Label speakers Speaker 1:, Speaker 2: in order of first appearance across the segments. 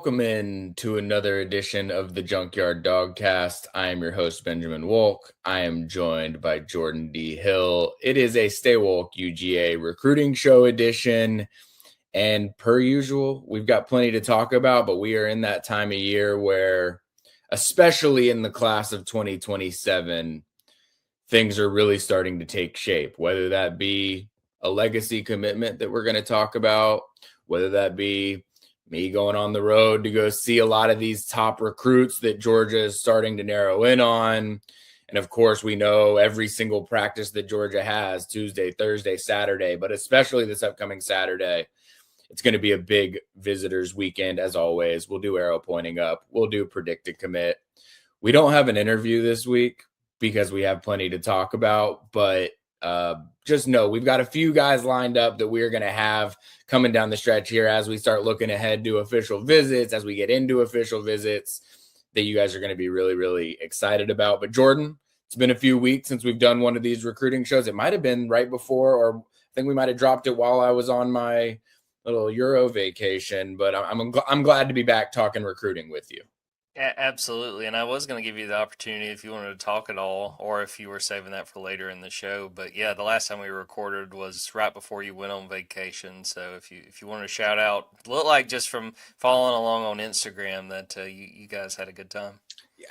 Speaker 1: Welcome in to another edition of the Junkyard Dawgcast. I am your host, Benjamin Wolk. I am joined by Jordan D. Hill. It is a Stay Wolk UGA recruiting show edition. And per usual, we've got plenty to talk about, but we are in that time of year where, especially in the class of 2027, things are really starting to take shape, whether that be a legacy commitment that we're going to talk about, whether that be me going on the road to go see a lot of these top recruits that Georgia is starting to narrow in on. And of course, we know every single practice that Georgia has, Tuesday, Thursday, Saturday, but especially this upcoming Saturday, it's going to be a big visitors weekend. As always, we'll do arrow pointing up. We'll do predicted commit. We don't have an interview this week because we have plenty to talk about, but just know we've got a few guys lined up that we're going to have coming down the stretch here as we start looking ahead to official visits, as we get into official visits that you guys are going to be really, really excited about. But Jordan, it's been a few weeks since we've done one of these recruiting shows. It might have been right before, or I think we might have dropped it while I was on my little Euro vacation, but I'm glad to be back talking recruiting with you.
Speaker 2: Absolutely. And I was going to give you the opportunity if you wanted to talk at all, or if you were saving that for later in the show. But yeah, the last time we recorded was right before you went on vacation. So if you want to shout out, look like just from following along on Instagram that you guys had a good time.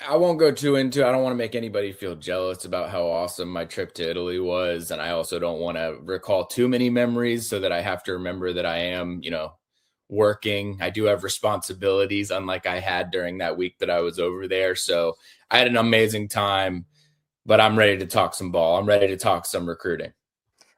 Speaker 1: I won't go too into, I don't want to make anybody feel jealous about how awesome my trip to Italy was. And I also don't want to recall too many memories so that I have to remember that I am, working. I do have responsibilities, unlike I had during that week that I was over there. So I had an amazing time, but I'm ready to talk some ball. I'm ready to talk some recruiting.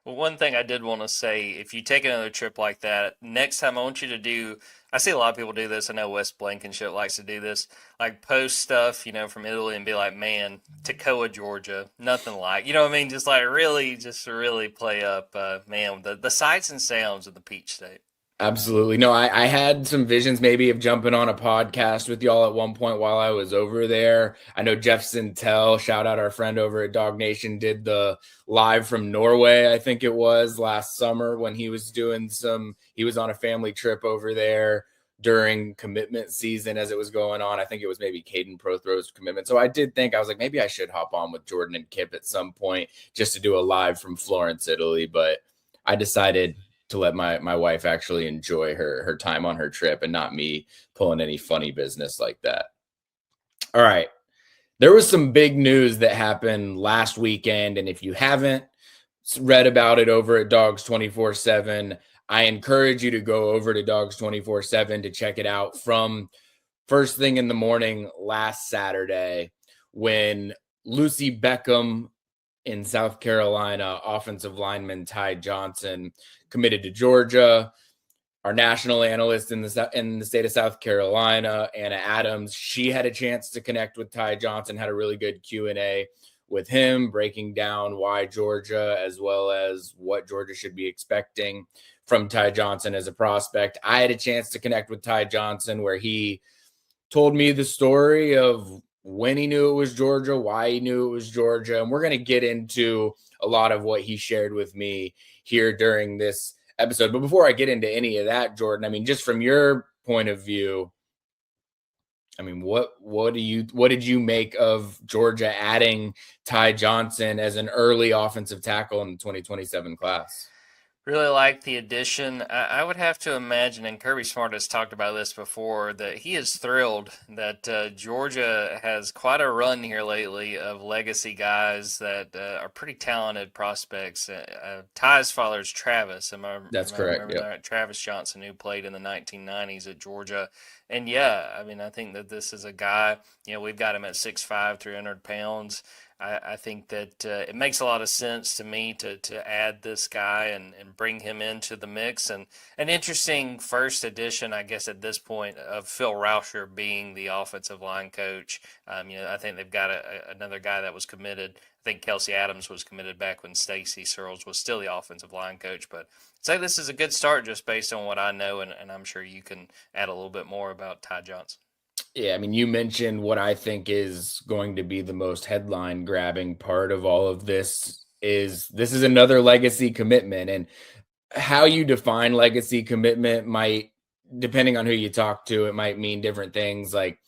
Speaker 2: Well, one thing I did want to say, if you take another trip like that, next time I want you to do, I see a lot of people do this. I know Wes Blankenship likes to do this, like post stuff, from Italy and be like, man, Toccoa, Georgia, nothing like, what I mean? Just like really, just to really play up, man, the sights and sounds of the Peach State.
Speaker 1: Absolutely. No, I had some visions maybe of jumping on a podcast with y'all at one point while I was over there. I know Jeff Sintel, shout out our friend over at Dog Nation, did the live from Norway, I think it was last summer when he was he was on a family trip over there during commitment season as it was going on. I think it was maybe Caden Prothrow's commitment. So I did think, I was like, maybe I should hop on with Jordan and Kip at some point just to do a live from Florence, Italy. But I decided to let my wife actually enjoy her time on her trip and not me pulling any funny business like that. All right. There was some big news that happened last weekend. And if you haven't read about it over at Dogs 24/7, I encourage you to go over to Dogs 24/7 to check it out from first thing in the morning last Saturday when Lucy Beckham in South Carolina, offensive lineman Ty Johnson committed to Georgia. Our national analyst in the state of South Carolina, Anna Adams, she had a chance to connect with Ty Johnson, had a really good Q&A with him, breaking down why Georgia, as well as what Georgia should be expecting from Ty Johnson as a prospect. I had a chance to connect with Ty Johnson where he told me the story of when he knew it was Georgia, why he knew it was Georgia. And we're going to get into a lot of what he shared with me here during this episode. But before I get into any of that, Jordan, I mean, just from your point of view, I mean, what did you make of Georgia adding Ty Johnson as an early offensive tackle in the 2027 class?
Speaker 2: Really like the addition. I would have to imagine, and Kirby Smart has talked about this before, that he is thrilled that Georgia has quite a run here lately of legacy guys that are pretty talented prospects. Ty's father is Travis.
Speaker 1: That's correct.
Speaker 2: Yep. Travis Johnson, who played in the 1990s at Georgia. And yeah, I mean, I think that this is a guy, we've got him at 6'5", 300 pounds. I think that it makes a lot of sense to me to add this guy and bring him into the mix. And an interesting first addition, I guess, at this point of Phil Rauscher being the offensive line coach. I think they've got another guy that was committed. I think Kelsey Adams was committed back when Stacy Searles was still the offensive line coach. But I'd say this is a good start just based on what I know, and I'm sure you can add a little bit more about Ty Johnson.
Speaker 1: Yeah, I mean, you mentioned what I think is going to be the most headline grabbing part of all of this is another legacy commitment. And how you define legacy commitment might depending on who you talk to, it might mean different things. Like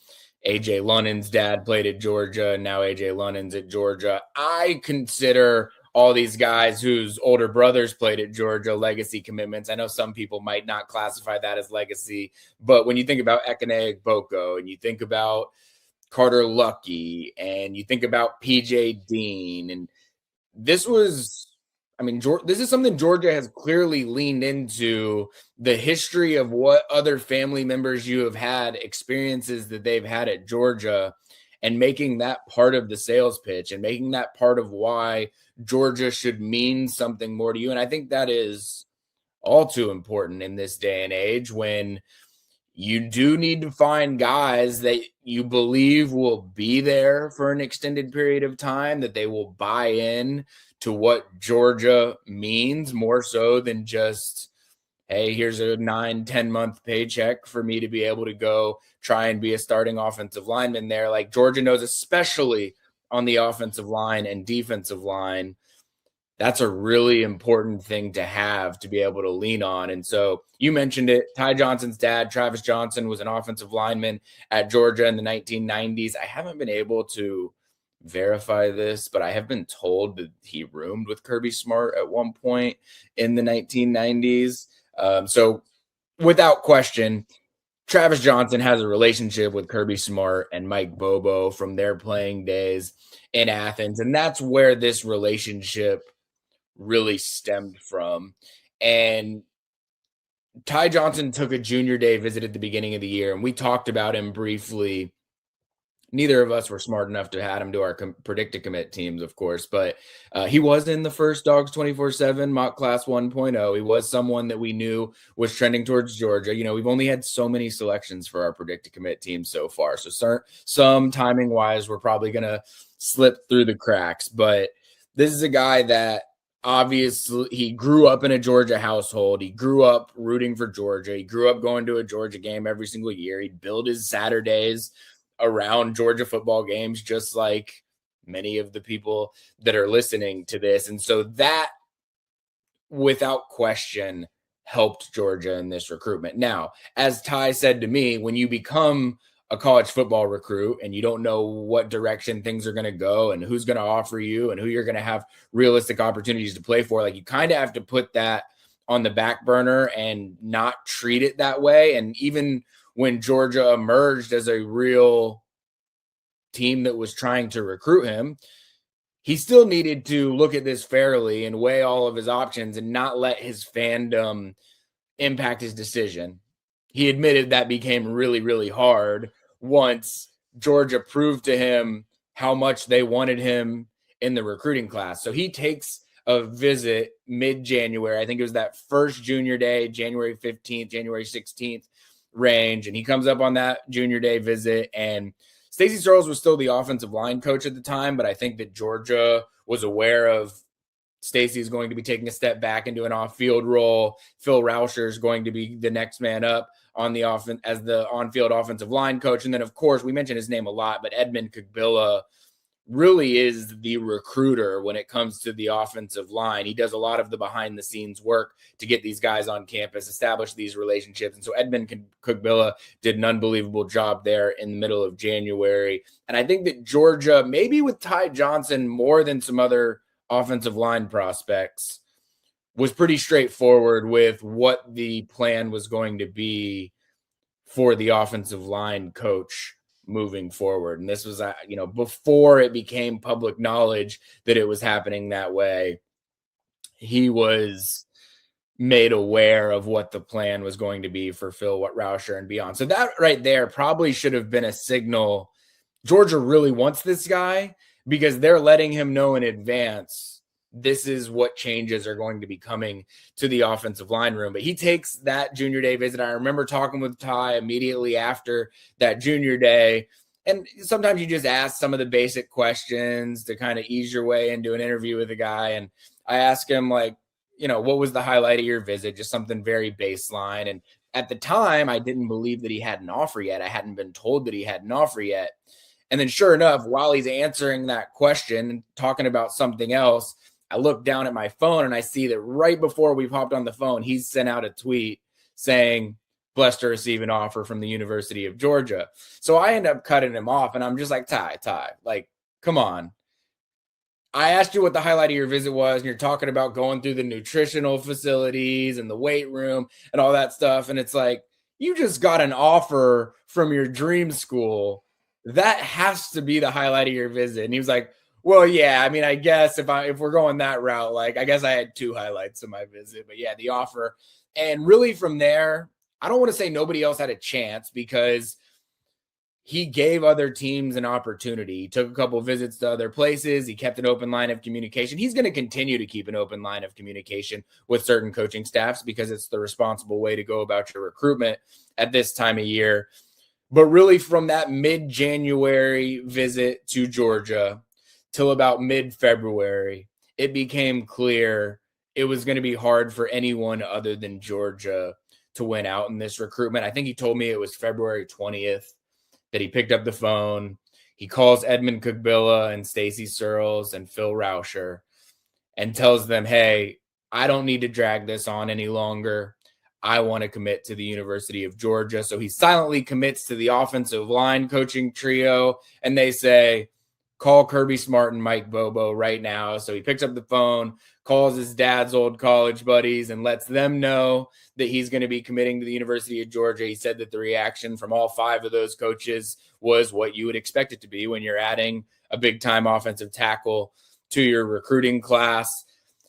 Speaker 1: AJ Lunnon's dad played at Georgia, and now AJ Lunnon's at Georgia. I consider all these guys whose older brothers played at Georgia legacy commitments. I know some people might not classify that as legacy, but when you think about Ekene Boko and you think about Carter Lucky and you think about PJ Dean, and this was, I mean, this is something Georgia has clearly leaned into, the history of what other family members you have had, experiences that they've had at Georgia, and making that part of the sales pitch and making that part of why Georgia should mean something more to you. And I think that is all too important in this day and age when you do need to find guys that you believe will be there for an extended period of time, that they will buy in to what Georgia means more so than just, hey, here's a 9-10 month paycheck for me to be able to go try and be a starting offensive lineman there. Like Georgia knows, especially on the offensive line and defensive line, that's a really important thing to have to be able to lean on. And so you mentioned it. Ty Johnson's dad, Travis Johnson, was an offensive lineman at Georgia in the 1990s. I haven't been able to verify this, but I have been told that he roomed with Kirby Smart at one point in the 1990s. So without question, Travis Johnson has a relationship with Kirby Smart and Mike Bobo from their playing days in Athens. And that's where this relationship really stemmed from. And Ty Johnson took a junior day visit at the beginning of the year, and we talked about him briefly. Neither of us were smart enough to add him to our predicted commit teams, of course, but he was in the first Dogs 24/7 mock class 1.0. He was someone that we knew was trending towards Georgia. You know, we've only had so many selections for our predicted commit teams so far, so some timing wise, we're probably going to slip through the cracks, but this is a guy that obviously he grew up in a Georgia household. He grew up rooting for Georgia. He grew up going to a Georgia game every single year. He'd build his Saturdays around Georgia football games, just like many of the people that are listening to this. And so that, without question, helped Georgia in this recruitment. Now, as Ty said to me, when you become a college football recruit and you don't know what direction things are going to go and who's going to offer you and who you're going to have realistic opportunities to play for, like, you kind of have to put that on the back burner and not treat it that way. And even when Georgia emerged as a real team that was trying to recruit him, he still needed to look at this fairly and weigh all of his options and not let his fandom impact his decision. He admitted that became really, really hard once Georgia proved to him how much they wanted him in the recruiting class. So he takes a visit mid-January. I think it was that first junior day, January 15th, January 16th range. And he comes up on that junior day visit, and Stacey Searles was still the offensive line coach at the time, but I think that Georgia was aware of Stacey is going to be taking a step back into an off-field role. Phil Rauscher is going to be the next man up on the offense as the on-field offensive line coach. And then, of course, we mentioned his name a lot, but Edmund Kugbilla really is the recruiter when it comes to the offensive line. He does a lot of the behind-the-scenes work to get these guys on campus, establish these relationships. And so Edmund Kugbilla did an unbelievable job there in the middle of January. And I think that Georgia, maybe with Ty Johnson more than some other offensive line prospects, was pretty straightforward with what the plan was going to be for the offensive line coach moving forward. And this was, before it became public knowledge that it was happening that way, he was made aware of what the plan was going to be for Phil Rauscher and beyond. So that right there probably should have been a signal. Georgia really wants this guy because they're letting him know in advance, this is what changes are going to be coming to the offensive line room. But he takes that junior day visit. I remember talking with Ty immediately after that junior day. And sometimes you just ask some of the basic questions to kind of ease your way into an interview with a guy. And I asked him, like, what was the highlight of your visit? Just something very baseline. And at the time, I didn't believe that he had an offer yet. I hadn't been told that he had an offer yet. And then sure enough, while he's answering that question and talking about something else, I look down at my phone and I see that right before we've hopped on the phone, he's sent out a tweet saying, blessed to receive an offer from the University of Georgia. So I end up cutting him off, and I'm just like, Ty, like, come on. I asked you what the highlight of your visit was, and you're talking about going through the nutritional facilities and the weight room and all that stuff. And it's like, you just got an offer from your dream school. That has to be the highlight of your visit. And he was like, well, yeah, I mean, I guess if we're going that route, like, I guess I had two highlights of my visit, but yeah, the offer. And really from there, I don't want to say nobody else had a chance, because he gave other teams an opportunity. He took a couple of visits to other places. He kept an open line of communication. He's going to continue to keep an open line of communication with certain coaching staffs, because it's the responsible way to go about your recruitment at this time of year. But really, from that mid-January visit to Georgia till about mid-February, it became clear it was going to be hard for anyone other than Georgia to win out in this recruitment. I think he told me it was February 20th that he picked up the phone. He calls Edmund Kugbilla and Stacy Searles and Phil Rauscher and tells them, hey, I don't need to drag this on any longer. I want to commit to the University of Georgia. So he silently commits to the offensive line coaching trio, and they say, call Kirby Smart and Mike Bobo right now. So he picks up the phone, calls his dad's old college buddies, and lets them know that he's going to be committing to the University of Georgia. He said that the reaction from all five of those coaches was what you would expect it to be when you're adding a big-time offensive tackle to your recruiting class.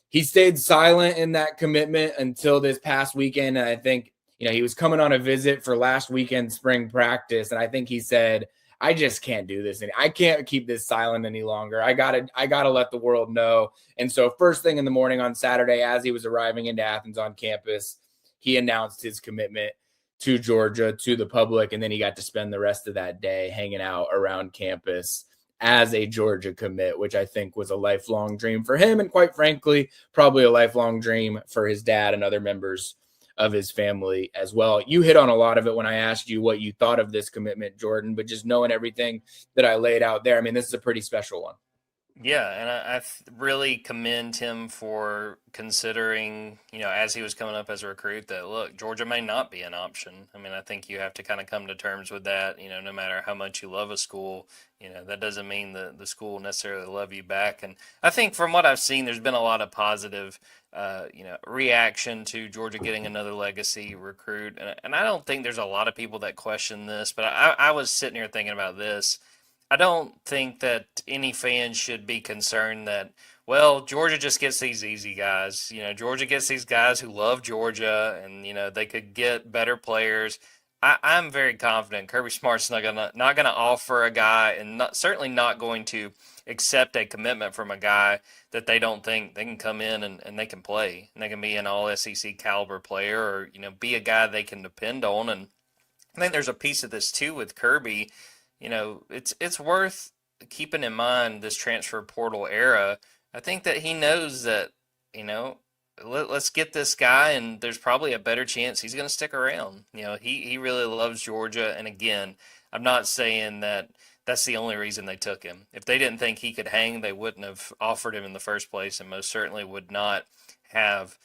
Speaker 1: He stayed silent in that commitment until this past weekend. And I think, he was coming on a visit for last weekend's spring practice. And I think he said, I just can't do this. And I can't keep this silent any longer. I gotta let the world know. And so first thing in the morning on Saturday, as he was arriving into Athens on campus, he announced his commitment to Georgia, to the public. And then he got to spend the rest of that day hanging out around campus as a Georgia commit, which I think was a lifelong dream for him. And quite frankly, probably a lifelong dream for his dad and other members of his family as well. You hit on a lot of it when I asked you what you thought of this commitment, Jordan, but just knowing everything that I laid out there, I mean, this is a pretty special one.
Speaker 2: Yeah, and I really commend him for considering, as he was coming up as a recruit, that, look, Georgia may not be an option. I mean, I think you have to kind of come to terms with that, no matter how much you love a school, that doesn't mean the school will necessarily love you back. And I think from what I've seen, there's been a lot of positive, reaction to Georgia getting another legacy recruit. And I don't think there's a lot of people that question this, but I was sitting here thinking about this. I don't think that any fan should be concerned that, well, Georgia just gets these easy guys. Georgia gets these guys who love Georgia, and they could get better players. I'm very confident Kirby Smart's not gonna offer a guy, and certainly not going to accept a commitment from a guy that they don't think they can come in and they can play, and they can be an all SEC caliber player, or be a guy they can depend on. And I think there's a piece of this too with Kirby. It's worth keeping in mind this transfer portal era. I think that he knows that, let's get this guy, and there's probably a better chance he's going to stick around. He really loves Georgia. And again, I'm not saying that that's the only reason they took him. If they didn't think he could hang, they wouldn't have offered him in the first place, and most certainly would not have,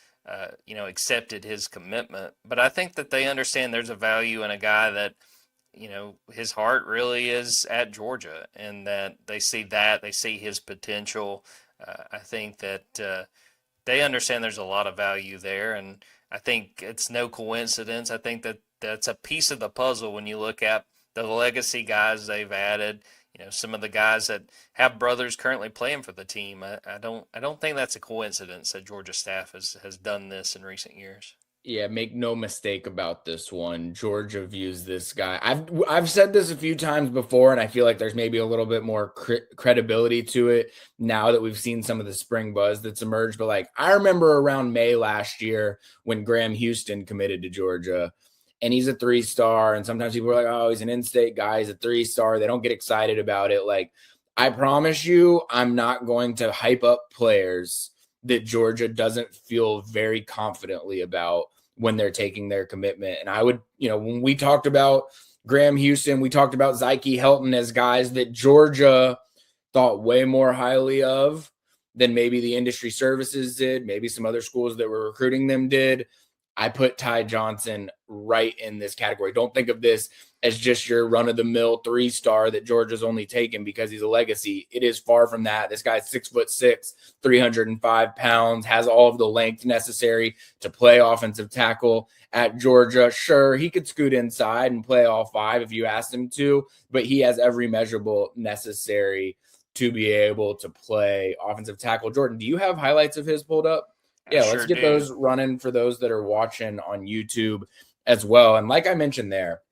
Speaker 2: accepted his commitment. But I think that they understand there's a value in a guy that, his heart really is at Georgia, and that they see his potential. I think that they understand there's a lot of value there, and I think it's no coincidence. I think that that's a piece of the puzzle when you look at the legacy guys they've added. Some of the guys that have brothers currently playing for the team. I don't think that's a coincidence that Georgia staff has done this in recent years.
Speaker 1: Yeah, make no mistake about this one. Georgia views this guy. I've said this a few times before, and I feel like there's maybe a little bit more credibility to it now that we've seen some of the spring buzz that's emerged. But I remember around May last year when Graham Houston committed to Georgia, and he's a 3-star, and sometimes people are like, oh, he's an in-state guy, he's a 3-star. They don't get excited about it. I promise you, I'm not going to hype up players that Georgia doesn't feel very confidently about when they're taking their commitment. And I would, when we talked about Graham Houston, we talked about Zyke Helton as guys that Georgia thought way more highly of than maybe the industry services did, maybe some other schools that were recruiting them did. I put Ty Johnson right in this category. Don't think of this as just your run-of-the-mill 3-star that Georgia's only taken because he's a legacy. It is far from that. This guy's 6'6", 305 pounds, has all of the length necessary to play offensive tackle at Georgia. Sure, he could scoot inside and play all 5 if you asked him to, but he has every measurable necessary to be able to play offensive tackle. Jordan, do you have highlights of his pulled up? Yeah, let's get those running for those that are watching on YouTube as well. And like I mentioned there,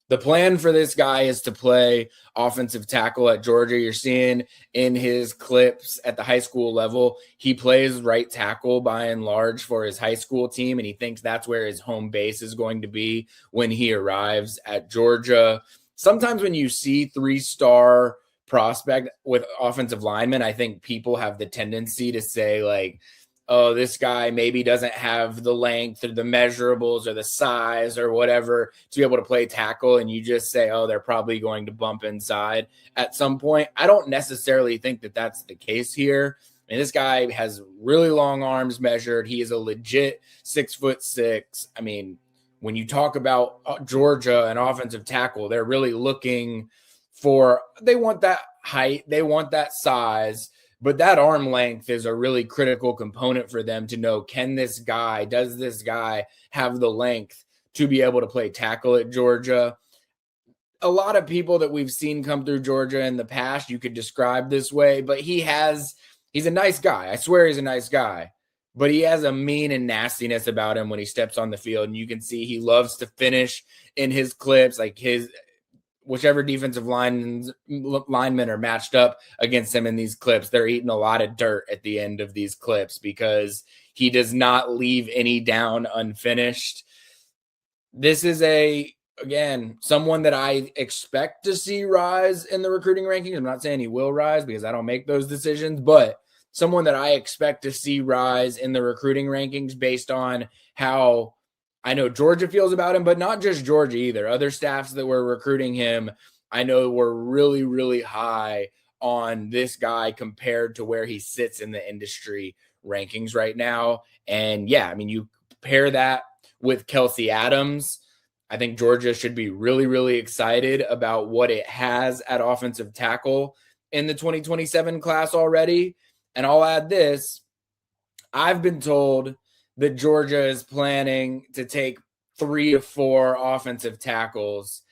Speaker 1: the plan for this guy is to play offensive tackle at Georgia. You're seeing in his clips at the high school level, he plays right tackle by and large for his high school team, and he thinks that's where his home base is going to be when he arrives at Georgia. Sometimes when you see 3-star prospect with offensive linemen, I think people have the tendency to say like, oh, this guy maybe doesn't have the length or the measurables or the size or whatever to be able to play tackle. And you just say, oh, they're probably going to bump inside at some point. I don't necessarily think that that's the case here. And this guy has really long arms measured. He is a legit 6'6". I mean, when you talk about Georgia and offensive tackle, they're really looking for, they want that height, they want that size. But that arm length is a really critical component for them to know, does this guy have the length to be able to play tackle at Georgia? A lot of people that we've seen come through Georgia in the past, you could describe this way, but he's a nice guy. I swear he's a nice guy, but he has a mean and nastiness about him when he steps on the field. And you can see he loves to finish in his clips, like whichever defensive linemen are matched up against him in these clips, they're eating a lot of dirt at the end of these clips because he does not leave any down unfinished. This is someone that I expect to see rise in the recruiting rankings. I'm not saying he will rise because I don't make those decisions, but someone that I expect to see rise in the recruiting rankings based on how I know Georgia feels about him, but not just Georgia either. Other staffs that were recruiting him, I know were really, really high on this guy compared to where he sits in the industry rankings right now. And yeah, I mean, you pair that with Kelsey Adams. I think Georgia should be really, really excited about what it has at offensive tackle in the 2027 class already. And I'll add this. I've been told that Georgia is planning to take 3 to 4 offensive tackles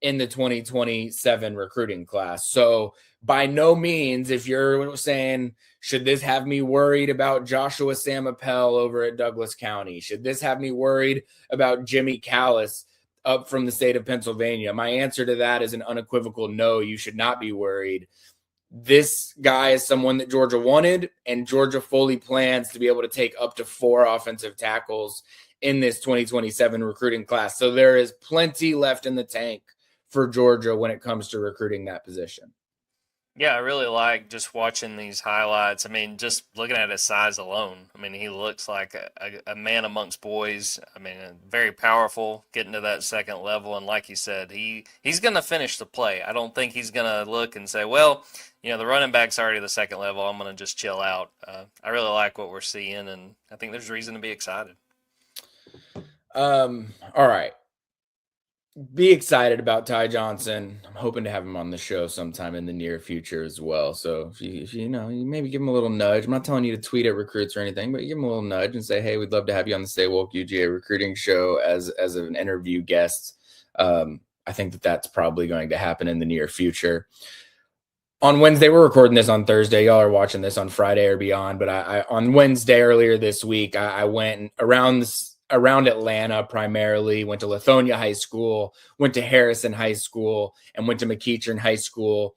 Speaker 1: in the 2027 recruiting class. So by no means, if you're saying, should this have me worried about Joshua Samapel over at Douglas County? Should this have me worried about Jimmy Callis up from the state of Pennsylvania? My answer to that is an unequivocal no. You should not be worried. This guy is someone that Georgia wanted, and Georgia fully plans to be able to take up to 4 offensive tackles in this 2027 recruiting class. So there is plenty left in the tank for Georgia when it comes to recruiting that position.
Speaker 2: Yeah, I really like just watching these highlights. I mean, just looking at his size alone. I mean, he looks like a man amongst boys. I mean, very powerful, getting to that second level. And like you said, he's going to finish the play. I don't think he's going to look and say, well, the running back's already the second level. I'm going to just chill out. I really like what we're seeing, and I think there's reason to be excited.
Speaker 1: All right. Be excited about Ty Johnson. I'm hoping to have him on the show sometime in the near future as well. So if you maybe give him a little nudge. I'm not telling you to tweet at recruits or anything, but give him a little nudge and say, hey, we'd love to have you on the Stay Wolk UGA recruiting show as an interview guest. I think that's probably going to happen in the near future. On Wednesday, we're recording this on Thursday. Y'all are watching this on Friday or beyond. But I on Wednesday earlier this week, I went around Atlanta primarily, went to Lithonia High School, went to Harrison High School, and went to McEachern High School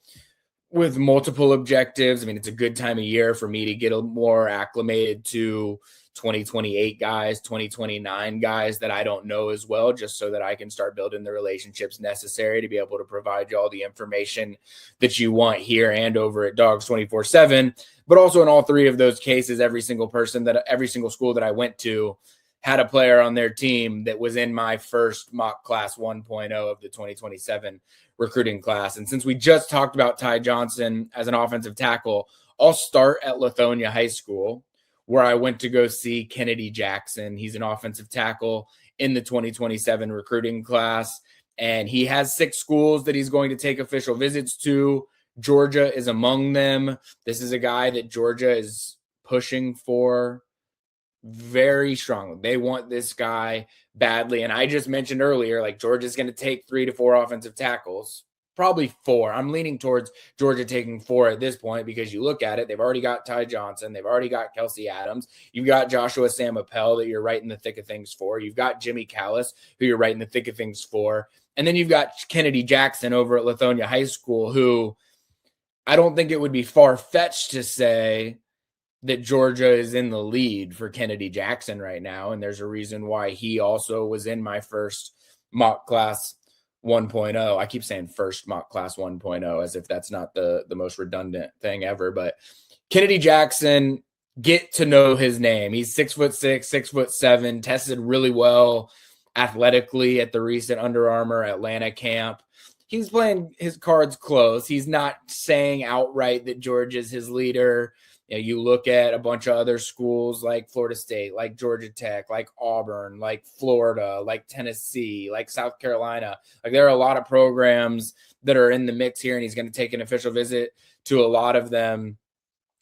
Speaker 1: with multiple objectives. I mean, it's a good time of year for me to get more acclimated to 2028 guys, 2029 guys that I don't know as well, just so that I can start building the relationships necessary to be able to provide you all the information that you want here and over at Dogs 24/7. But also in all 3 of those cases, every single school that I went to had a player on their team that was in my first mock class 1.0 of the 2027 recruiting class. And since we just talked about Ty Johnson as an offensive tackle, I'll start at Lithonia High School, where I went to go see Kennedy Jackson. He's an offensive tackle in the 2027 recruiting class, and he has 6 schools that he's going to take official visits to. Georgia is among them. This is a guy that Georgia is pushing for very strongly. They want this guy badly. And I just mentioned earlier, like, Georgia's going to take 3 to 4 offensive tackles, probably 4. I'm leaning towards Georgia taking 4 at this point, because you look at it, they've already got Ty Johnson. They've already got Kelsey Adams. You've got Joshua Sam-Appel that you're right in the thick of things for. You've got Jimmy Callis, who you're right in the thick of things for. And then you've got Kennedy Jackson over at Lithonia High School, who I don't think it would be far-fetched to say that Georgia is in the lead for Kennedy Jackson right now. And there's a reason why he also was in my first mock class 1.0. I keep saying first mock class 1.0 as if that's not the most redundant thing ever. But Kennedy Jackson, get to know his name. He's 6'6", 6'7", tested really well athletically at the recent Under Armour Atlanta camp. He's playing his cards close. He's not saying outright that Georgia's his leader. You know, you look at a bunch of other schools like Florida State, like Georgia Tech, like Auburn, like Florida, like Tennessee, like South Carolina. Like, there are a lot of programs that are in the mix here, and he's going to take an official visit to a lot of them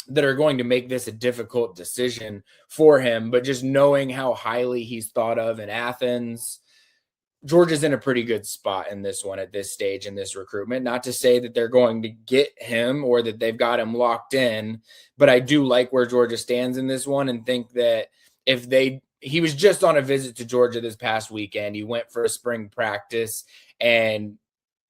Speaker 1: that are going to make this a difficult decision for him. But just knowing how highly he's thought of in Athens, Georgia's in a pretty good spot in this one at this stage in this recruitment. Not to say that they're going to get him or that they've got him locked in, but I do like where Georgia stands in this one, and think that he was just on a visit to Georgia this past weekend. He went for a spring practice, and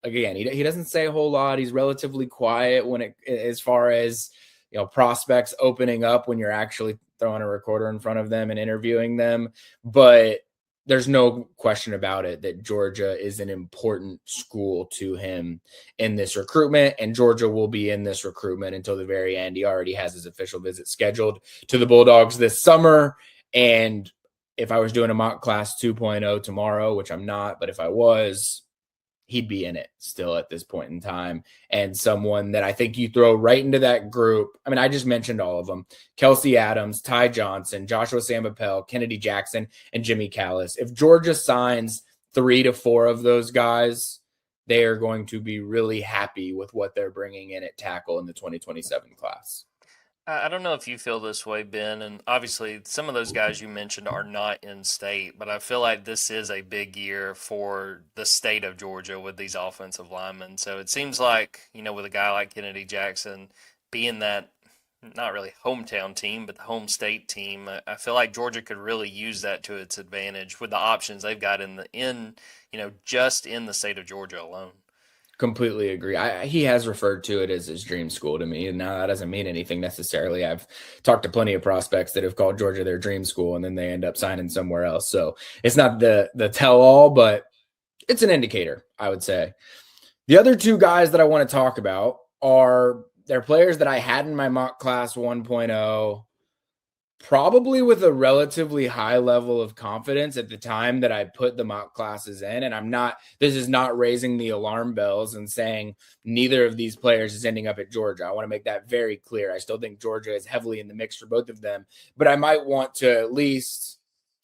Speaker 1: again, he doesn't say a whole lot. He's relatively quiet as far as, you know, prospects opening up when you're actually throwing a recorder in front of them and interviewing them. But there's no question about it that Georgia is an important school to him in this recruitment, and Georgia will be in this recruitment until the very end. He already has his official visit scheduled to the Bulldogs this summer. And if I was doing a mock class 2.0 tomorrow, which I'm not, but if I was, he'd be in it still at this point in time. And someone that I think you throw right into that group. I mean, I just mentioned all of them: Kelsey Adams, Ty Johnson, Joshua Sam-Appel, Kennedy Jackson, and Jimmy Callis. If Georgia signs 3 to 4 of those guys, they are going to be really happy with what they're bringing in at tackle in the 2027 class.
Speaker 2: I don't know if you feel this way, Ben, and obviously some of those guys you mentioned are not in state, but I feel like this is a big year for the state of Georgia with these offensive linemen. So it seems like, you know, with a guy like Kennedy Jackson being that not really hometown team, but the home state team, I feel like Georgia could really use that to its advantage with the options they've got just in the state of Georgia alone.
Speaker 1: Completely agree. He has referred to it as his dream school to me. And now that doesn't mean anything necessarily. I've talked to plenty of prospects that have called Georgia their dream school, and then they end up signing somewhere else. So it's not the tell-all, but it's an indicator, I would say. The other 2 guys that I want to talk about they're players that I had in my mock class 1.0, probably with a relatively high level of confidence at the time that I put the mock classes in. And this is not raising the alarm bells and saying neither of these players is ending up at Georgia. I want to make that very clear. I still think Georgia is heavily in the mix for both of them, but I might want to at least,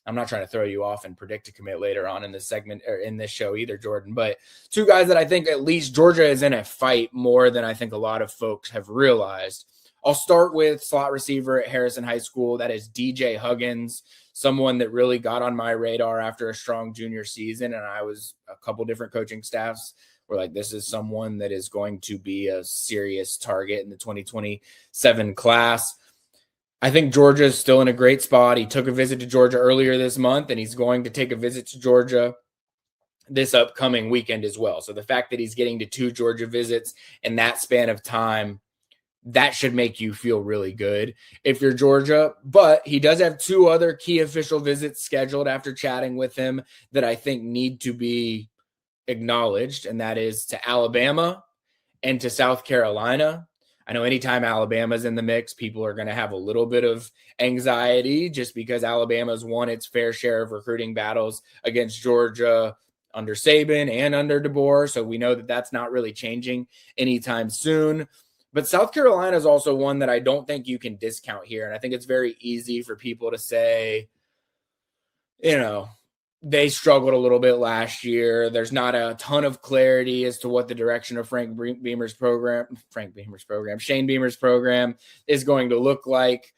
Speaker 1: I'm not trying to throw you off and predict a commit later on in this segment or in this show either, Jordan, but 2 guys that I think at least Georgia is in a fight more than I think a lot of folks have realized. I'll start with slot receiver at Harrison High School. That is DJ Huggins, someone that really got on my radar after a strong junior season. And a couple different coaching staffs were like, this is someone that is going to be a serious target in the 2027 class. I think Georgia is still in a great spot. He took a visit to Georgia earlier this month, and he's going to take a visit to Georgia this upcoming weekend as well. So the fact that he's getting to 2 Georgia visits in that span of time, that should make you feel really good if you're Georgia. But he does have 2 other key official visits scheduled after chatting with him that I think need to be acknowledged, and that is to Alabama and to South Carolina. I know anytime Alabama's in the mix, people are going to have a little bit of anxiety just because Alabama's won its fair share of recruiting battles against Georgia under Saban and under DeBoer. So we know that that's not really changing anytime soon. But South Carolina is also one that I don't think you can discount here. And I think it's very easy for people to say, they struggled a little bit last year. There's not a ton of clarity as to what the direction of Shane Beamer's program is going to look like,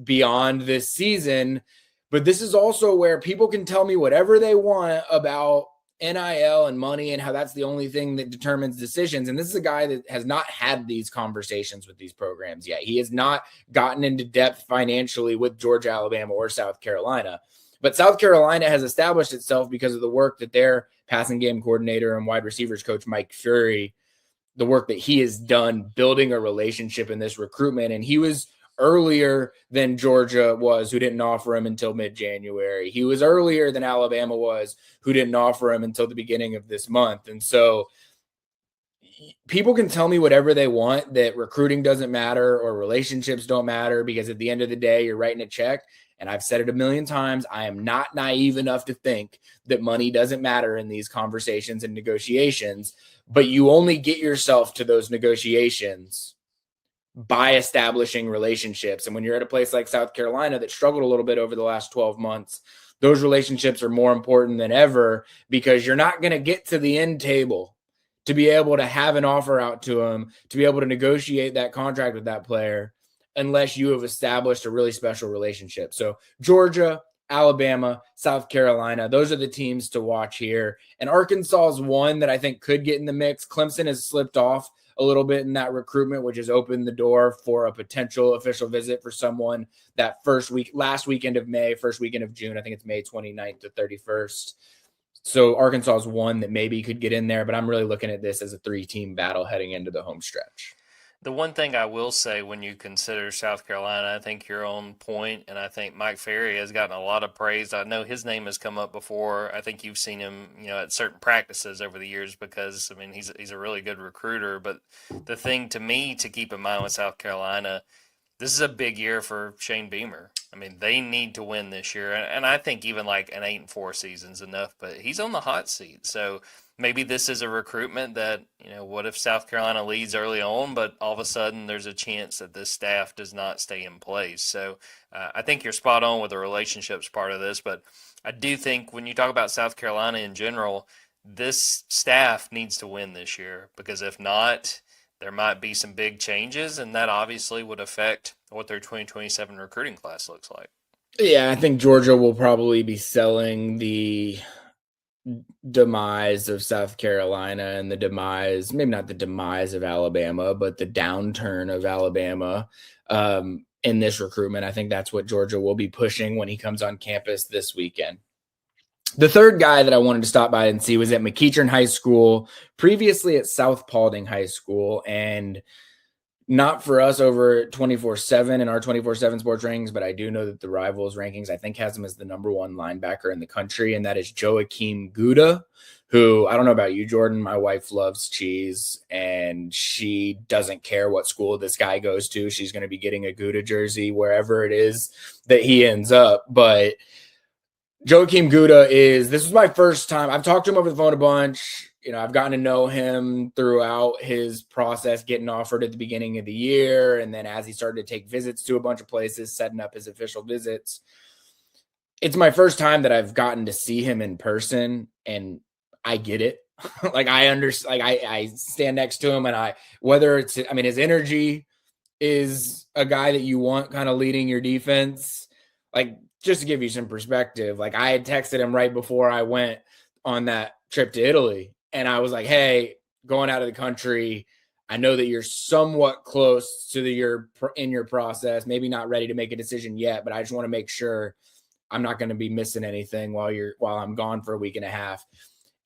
Speaker 1: beyond this season. But this is also where people can tell me whatever they want about NIL and money and how that's the only thing that determines decisions. And this is a guy that has not had these conversations with these programs yet. He has not gotten into depth financially with Georgia, Alabama, or South Carolina. But South Carolina has established itself because of the work that their passing game coordinator and wide receivers coach, Mike Fury, the work that he has done building a relationship in this recruitment. And he was earlier than Georgia was, who didn't offer him until mid-January. He was earlier than Alabama was, who didn't offer him until the beginning of this month. And so people can tell me whatever they want, that recruiting doesn't matter or relationships don't matter, because at the end of the day, you're writing a check. And I've said it a million times, I am not naive enough to think that money doesn't matter in these conversations and negotiations, but you only get yourself to those negotiations by establishing relationships. And when you're at a place like South Carolina that struggled a little bit over the last 12 months, those relationships are more important than ever, because you're not going to get to the end table to be able to have an offer out to them, to be able to negotiate that contract with that player, unless you have established a really special relationship. So Georgia, Alabama, South Carolina, those are the teams to watch here. And Arkansas is one that I think could get in the mix. Clemson has slipped off a little bit in that recruitment, which has opened the door for a potential official visit for someone that last weekend of May, first weekend of June. I think it's May 29th to 31st. So Arkansas is one that maybe could get in there, but I'm really looking at this as a 3-team battle heading into the home stretch.
Speaker 2: The one thing I will say when you consider South Carolina, I think you're on point, and I think Mike Ferry has gotten a lot of praise. I know his name has come up before. I think you've seen him, at certain practices over the years, because he's a really good recruiter. But the thing to me to keep in mind with South Carolina, this is a big year for Shane Beamer. They need to win this year, and I think even like an 8-4 season's enough. But he's on the hot seat, so maybe this is a recruitment that, what if South Carolina leads early on, but all of a sudden there's a chance that this staff does not stay in place. So I think you're spot on with the relationships part of this, but I do think when you talk about South Carolina in general, this staff needs to win this year, because if not, there might be some big changes, and that obviously would affect what their 2027 recruiting class looks like.
Speaker 1: Yeah, I think Georgia will probably be selling the demise of South Carolina and the demise, maybe not the demise of Alabama, but the downturn of Alabama in this recruitment. I think that's what Georgia will be pushing when he comes on campus this weekend. The third guy that I wanted to stop by and see was at McEachern High School, previously at South Paulding High School, and not for us over 24/7 in our 24/7 sports rankings, but I do know that the Rivals rankings, I think, has him as the number 1 linebacker in the country, and that is Joakim Gouda, who, I don't know about you, Jordan, my wife loves cheese, and she doesn't care what school this guy goes to. She's going to be getting a Gouda jersey wherever it is that he ends up. But Joakim Gouda this was my first time. I've talked to him over the phone a bunch. I've gotten to know him throughout his process, getting offered at the beginning of the year. And then as he started to take visits to a bunch of places, setting up his official visits. It's my first time that I've gotten to see him in person, and I get it. I understand, I stand next to him, and whether it's, his energy is a guy that you want kind of leading your defense. Just to give you some perspective, I had texted him right before I went on that trip to Italy, and I was like, hey, going out of the country, I know that you're somewhat close to in your process, maybe not ready to make a decision yet, but I just want to make sure I'm not going to be missing anything while I'm gone for a week and a half.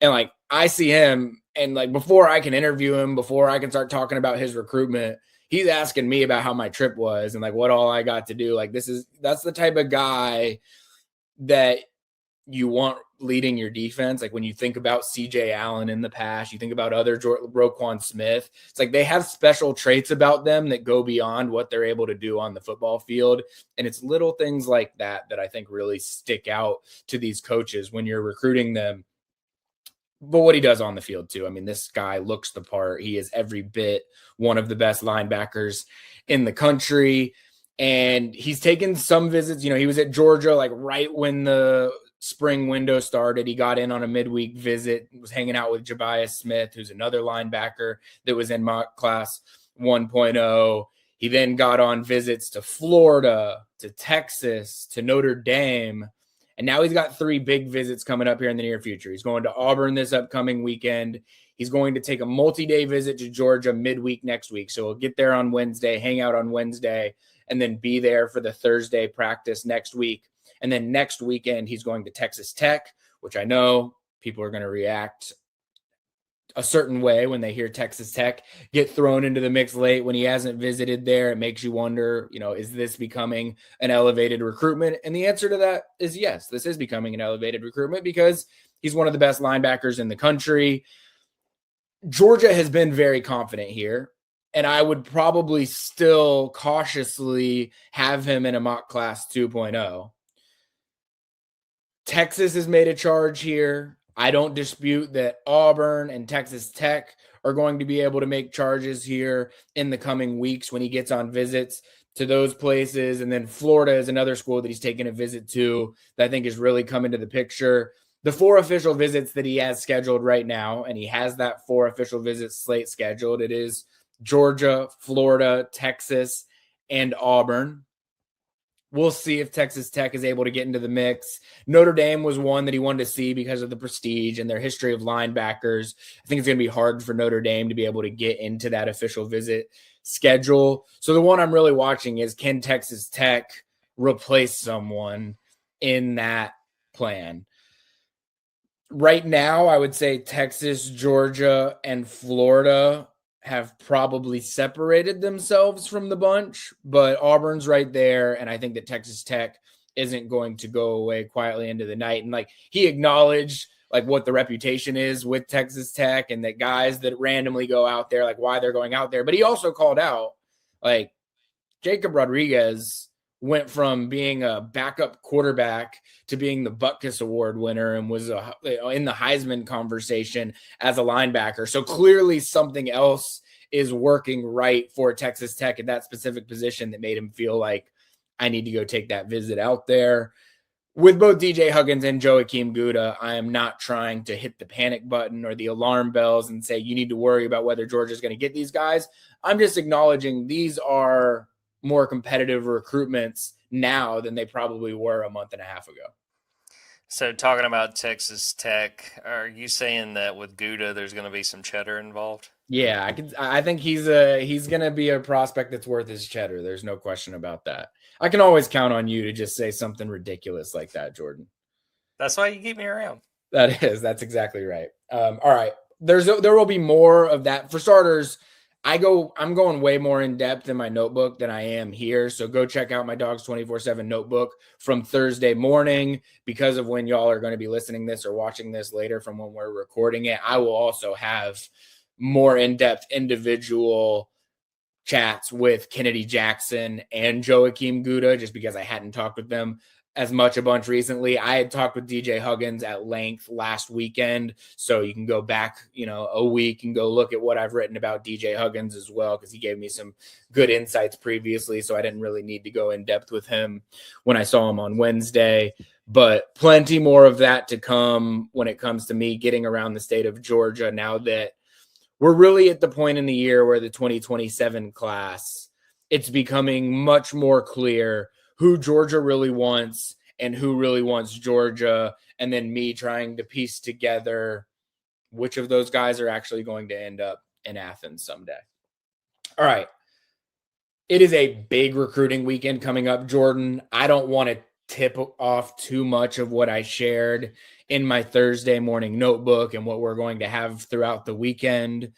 Speaker 1: And I see him, and before I can interview him, before I can start talking about his recruitment, he's asking me about how my trip was and what all I got to do. That's the type of guy that you want leading your defense. When you think about CJ Allen in the past, you think about other Roquan Smith. It's they have special traits about them that go beyond what they're able to do on the football field. And it's little things like that I think really stick out to these coaches when you're recruiting them. but what he does on the field too. I mean, this guy looks the part. He is every bit one of the best linebackers in the country. And he's taken some visits. You know, he was at Georgia like right when the spring window started. He got in on a midweek visit, was hanging out with Jabaiah Smith, who's another linebacker that was in mock class 1.0. He then got on visits to Florida, to Texas, to Notre Dame. And now he's got 3 big visits coming up here in the near future. He's going to Auburn this upcoming weekend. He's going to take a multi-day visit to Georgia midweek next week. So he'll get there on Wednesday, hang out on Wednesday, and then be there for the Thursday practice next week. And then next weekend, he's going to Texas Tech, which I know people are going to react a certain way when they hear Texas Tech get thrown into the mix late when he hasn't visited there. It makes you wonder, you know, is this becoming an elevated recruitment? And the answer to that is yes, this is becoming an elevated recruitment because he's one of the best linebackers in the country. Georgia has been very confident here, and I would probably still cautiously have him in a mock class 2.0. Texas has made a charge here. I don't dispute that Auburn and Texas Tech are going to be able to make charges here in the coming weeks when he gets on visits to those places. And then Florida is another school that he's taken a visit to that I think is really come into the picture. The 4 official visits that he has scheduled right now, and he has that 4 official visits slate scheduled, it is Georgia, Florida, Texas, and Auburn. We'll see if Texas Tech is able to get into the mix. Notre Dame was one that he wanted to see because of the prestige and their history of linebackers. I think it's going to be hard for Notre Dame to be able to get into that official visit schedule. So the one I'm really watching is, can Texas Tech replace someone in that plan? Right now, I would say Texas, Georgia, and Florida have probably separated themselves from the bunch, but Auburn's right there. And I think that Texas Tech isn't going to go away quietly into the night. And like, he acknowledged like what the reputation is with Texas Tech and that guys that randomly go out there, like why they're going out there. But he also called out like Jacob Rodriguez went from being a backup quarterback to being the Butkus Award winner and was in the Heisman conversation as a linebacker. So clearly something else is working right for Texas Tech at that specific position that made him feel like I need to go take that visit out there. With both DJ Huggins and Joakim Gouda, I am not trying to hit the panic button or the alarm bells and say you need to worry about whether Georgia's going to get these guys. I'm just acknowledging these are more competitive recruitments now than they probably were a month and a half ago.
Speaker 2: So talking about Texas Tech, are you saying that with Gouda there's going to be some cheddar involved?
Speaker 1: Yeah, I think he's going to be a prospect that's worth his cheddar. There's no question about that. I can always count on you to just say something ridiculous like that, Jordan.
Speaker 2: That's why you keep me around.
Speaker 1: That's exactly right. All right. There will be more of that. For starters, I'm going way more in depth in my notebook than I am here. So go check out my Dogs 24/7 notebook from Thursday morning because of when y'all are going to be listening this or watching this later from when we're recording it. I will also have more in-depth individual chats with Kennedy Jackson and Joakim Gouda just because I hadn't talked with them as much a bunch recently. I had talked with DJ Huggins at length last weekend, so you can go back, a week and go look at what I've written about DJ Huggins as well, because he gave me some good insights previously, so I didn't really need to go in depth with him when I saw him on Wednesday. But plenty more of that to come when it comes to me getting around the state of Georgia now that we're really at the point in the year where the 2027 class, it's becoming much more clear who Georgia really wants and who really wants Georgia, and then me trying to piece together which of those guys are actually going to end up in Athens someday. All right. It is a big recruiting weekend coming up, Jordan. I don't want to tip off too much of what I shared in my Thursday morning notebook and what we're going to have throughout the weekend.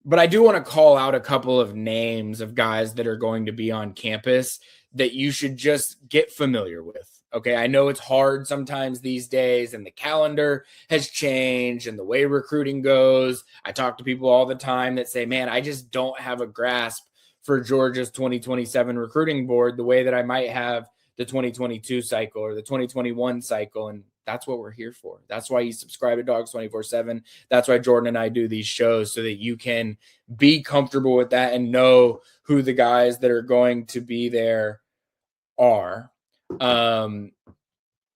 Speaker 1: But I do want to call out a couple of names of guys that are going to be on campus that you should just get familiar with. Okay, I know it's hard sometimes these days, and the calendar has changed and the way recruiting goes. I talk to people all the time that say, man, I just don't have a grasp for Georgia's 2027 recruiting board the way that I might have the 2022 cycle or the 2021 cycle. And that's what we're here for. That's why you subscribe to Dogs 24/7. That's why Jordan and I do these shows, so that you can be comfortable with that and know who the guys that are going to be there are.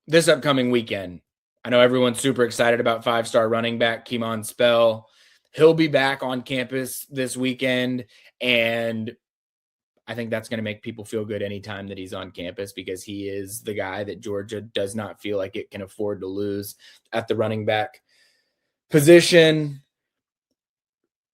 Speaker 1: This upcoming weekend, I know everyone's super excited about 5-star running back Kimon Spell. He'll be back on campus this weekend, and I think that's going to make people feel good anytime that he's on campus, because he is the guy that Georgia does not feel like it can afford to lose at the running back position.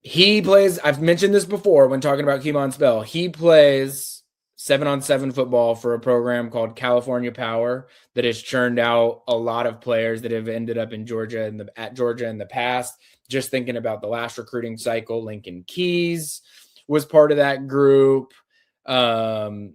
Speaker 1: He plays, I've mentioned this before when talking about Kimon Spell, he plays 7-on-7 football for a program called California Power that has churned out a lot of players that have ended up in Georgia at Georgia in the past. Just thinking about the last recruiting cycle, Lincoln Keys was part of that group. There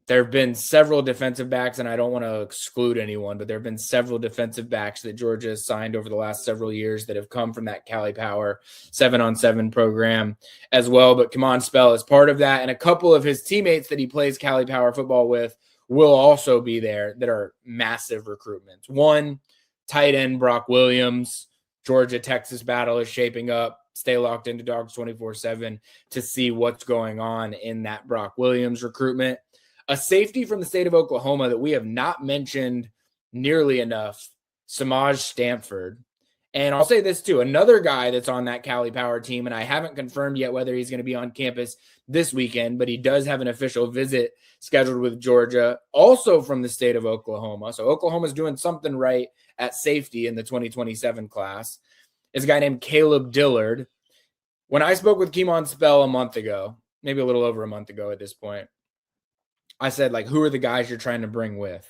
Speaker 1: have been several defensive backs, and I don't want to exclude anyone, but there have been several defensive backs that Georgia has signed over the last several years that have come from that Cali Power 7-on-7 program as well. But Kimon Spell is part of that, and a couple of his teammates that he plays Cali Power football with will also be there that are massive recruitments. One, tight end Brock Williams. Georgia-Texas battle is shaping up. Stay locked into Dogs 24/7 to see what's going on in that Brock Williams recruitment. A safety from the state of Oklahoma that we have not mentioned nearly enough, Samaj Stanford. And I'll say this too, another guy that's on that Cali Power team, and I haven't confirmed yet whether he's going to be on campus this weekend, but he does have an official visit scheduled with Georgia, also from the state of Oklahoma. So Oklahoma's doing something right at safety in the 2027 class. Is a guy named Caleb Dillard. When I spoke with Kimon Spell a month ago, maybe a little over a month ago at this point, I said, like, who are the guys you're trying to bring with?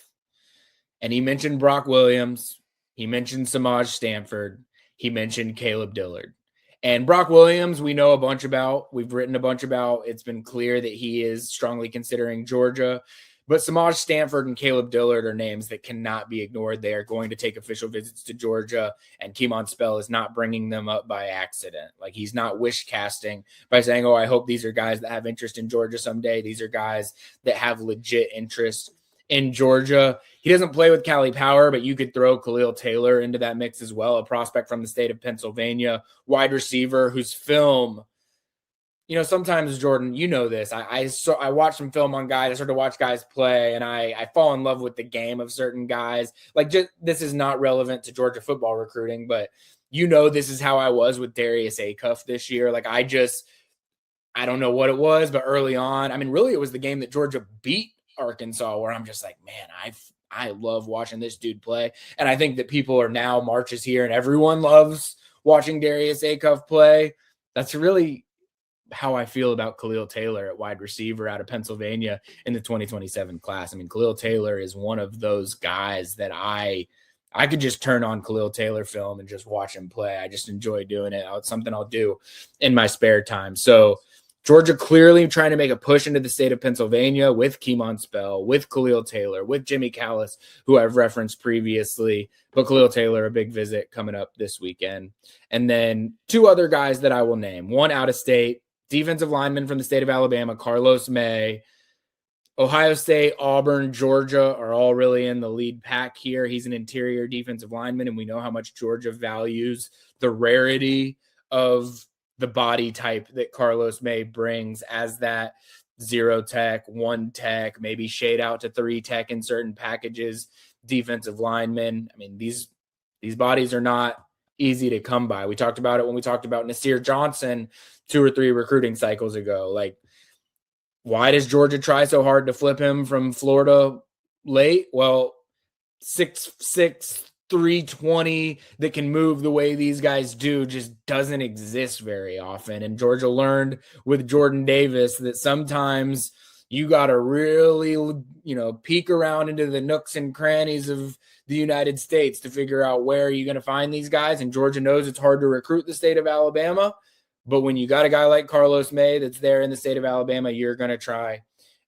Speaker 1: And he mentioned Brock Williams. He mentioned Samaj Stanford. He mentioned Caleb Dillard. And Brock Williams, we know a bunch about. We've written a bunch about. It's been clear that he is strongly considering Georgia. But Samaj Stanford and Caleb Dillard are names that cannot be ignored. They are going to take official visits to Georgia, and Kimon Spell is not bringing them up by accident. Like, he's not wish casting by saying, oh, I hope these are guys that have interest in Georgia someday. These are guys that have legit interest in Georgia. He doesn't play with Cali Power, but you could throw Khalil Taylor into that mix as well, a prospect from the state of Pennsylvania, wide receiver whose film, you know, sometimes, Jordan, you know this. I watch some film on guys. I start to watch guys play, and I fall in love with the game of certain guys. Like, just, this is not relevant to Georgia football recruiting, but you know this is how I was with Darius Acuff this year. Like, I don't know what it was, but early on, I mean, really it was the game that Georgia beat Arkansas where I'm just like, man, I love watching this dude play. And I think that people are now, March is here, and everyone loves watching Darius Acuff play. That's really how I feel about Khalil Taylor at wide receiver out of Pennsylvania in the 2027 class. I mean, Khalil Taylor is one of those guys that I could just turn on Khalil Taylor film and just watch him play. I just enjoy doing it. It's something I'll do in my spare time. So Georgia clearly trying to make a push into the state of Pennsylvania with Kimon Spell, with Khalil Taylor, with Jimmy Callis, who I've referenced previously. But Khalil Taylor, a big visit coming up this weekend. And then two other guys that I will name. One out of state, defensive lineman from the state of Alabama, Carlos May. Ohio State, Auburn, Georgia are all really in the lead pack here. He's an interior defensive lineman, and we know how much Georgia values the rarity of the body type that Carlos May brings as that 0 tech, 1 tech, maybe shade out to 3 tech in certain packages, defensive linemen. I mean, these bodies are not easy to come by. We talked about it when we talked about Nasir Johnson 2 or 3 recruiting cycles ago. Like, why does Georgia try so hard to flip him from Florida late? Well, 6'6", 320 that can move the way these guys do just doesn't exist very often. And Georgia learned with Jordan Davis that sometimes you got to really, peek around into the nooks and crannies of the United States to figure out where you're going to find these guys. And Georgia knows it's hard to recruit the state of Alabama. But when you got a guy like Carlos May that's there in the state of Alabama, you're going to try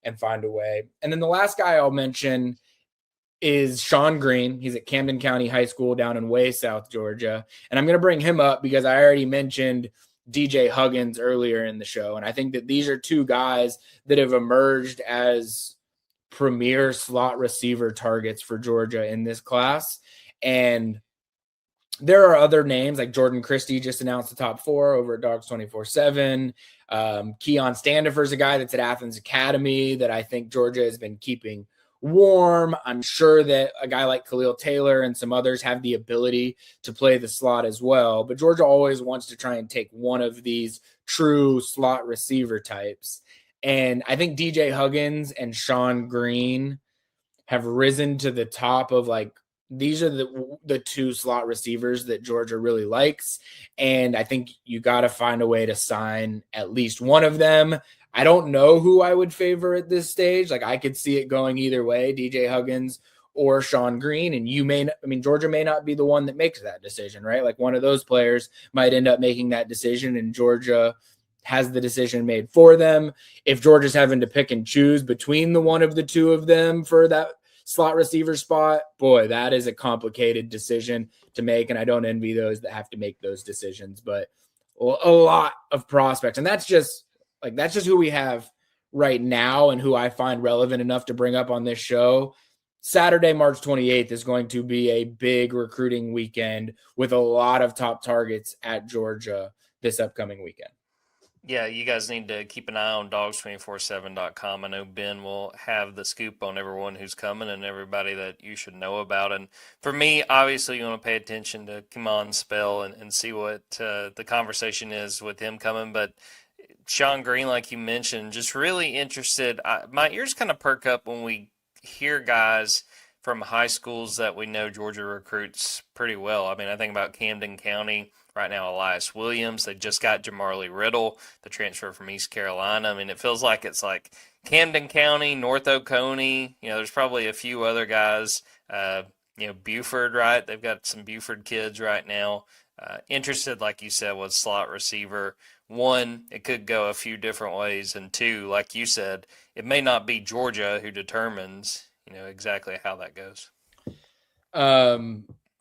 Speaker 1: and find a way. And then the last guy I'll mention is Sean Green. He's at Camden County High School down in way South Georgia. And I'm going to bring him up because I already mentioned DJ Huggins earlier in the show. And I think that these are two guys that have emerged as premier slot receiver targets for Georgia in this class. And there are other names like Jordan Christie just announced the top 4 over at Dogs 24/7. Keon Standifer's a guy that's at Athens Academy that I think Georgia has been keeping warm. I'm sure that a guy like Khalil Taylor and some others have the ability to play the slot as well. But Georgia always wants to try and take one of these true slot receiver types. And I think DJ Huggins and Sean Green have risen to the top of like, these are the 2 slot receivers that Georgia really likes. And I think you got to find a way to sign at least one of them. I don't know who I would favor at this stage. Like I could see it going either way, DJ Huggins or Sean Green. And Georgia may not be the one that makes that decision, right? Like one of those players might end up making that decision and Georgia has the decision made for them. If Georgia's having to pick and choose between the one of the 2 of them for that slot receiver spot, boy, that is a complicated decision to make. And I don't envy those that have to make those decisions, but a lot of prospects. And that's just who we have right now and who I find relevant enough to bring up on this show. Saturday, March 28th is going to be a big recruiting weekend with a lot of top targets at Georgia this upcoming weekend.
Speaker 2: Yeah, you guys need to keep an eye on dogs247.com. I know Ben will have the scoop on everyone who's coming and everybody that you should know about. And for me, obviously, you want to pay attention to Kimon Spell and see what the conversation is with him coming. But Sean Green, like you mentioned, just really interested. My ears kind of perk up when we hear guys from high schools that we know Georgia recruits pretty well. I mean, I think about Camden County right now, Elias Williams. They just got Jamarly Riddle, the transfer from East Carolina. I mean, it feels like it's like Camden County, North Oconee. There's probably a few other guys. Buford, right? They've got some Buford kids right now. Interested, like you said, with slot receiver. 1, it could go a few different ways. And 2, like you said, it may not be Georgia who determines exactly how that goes.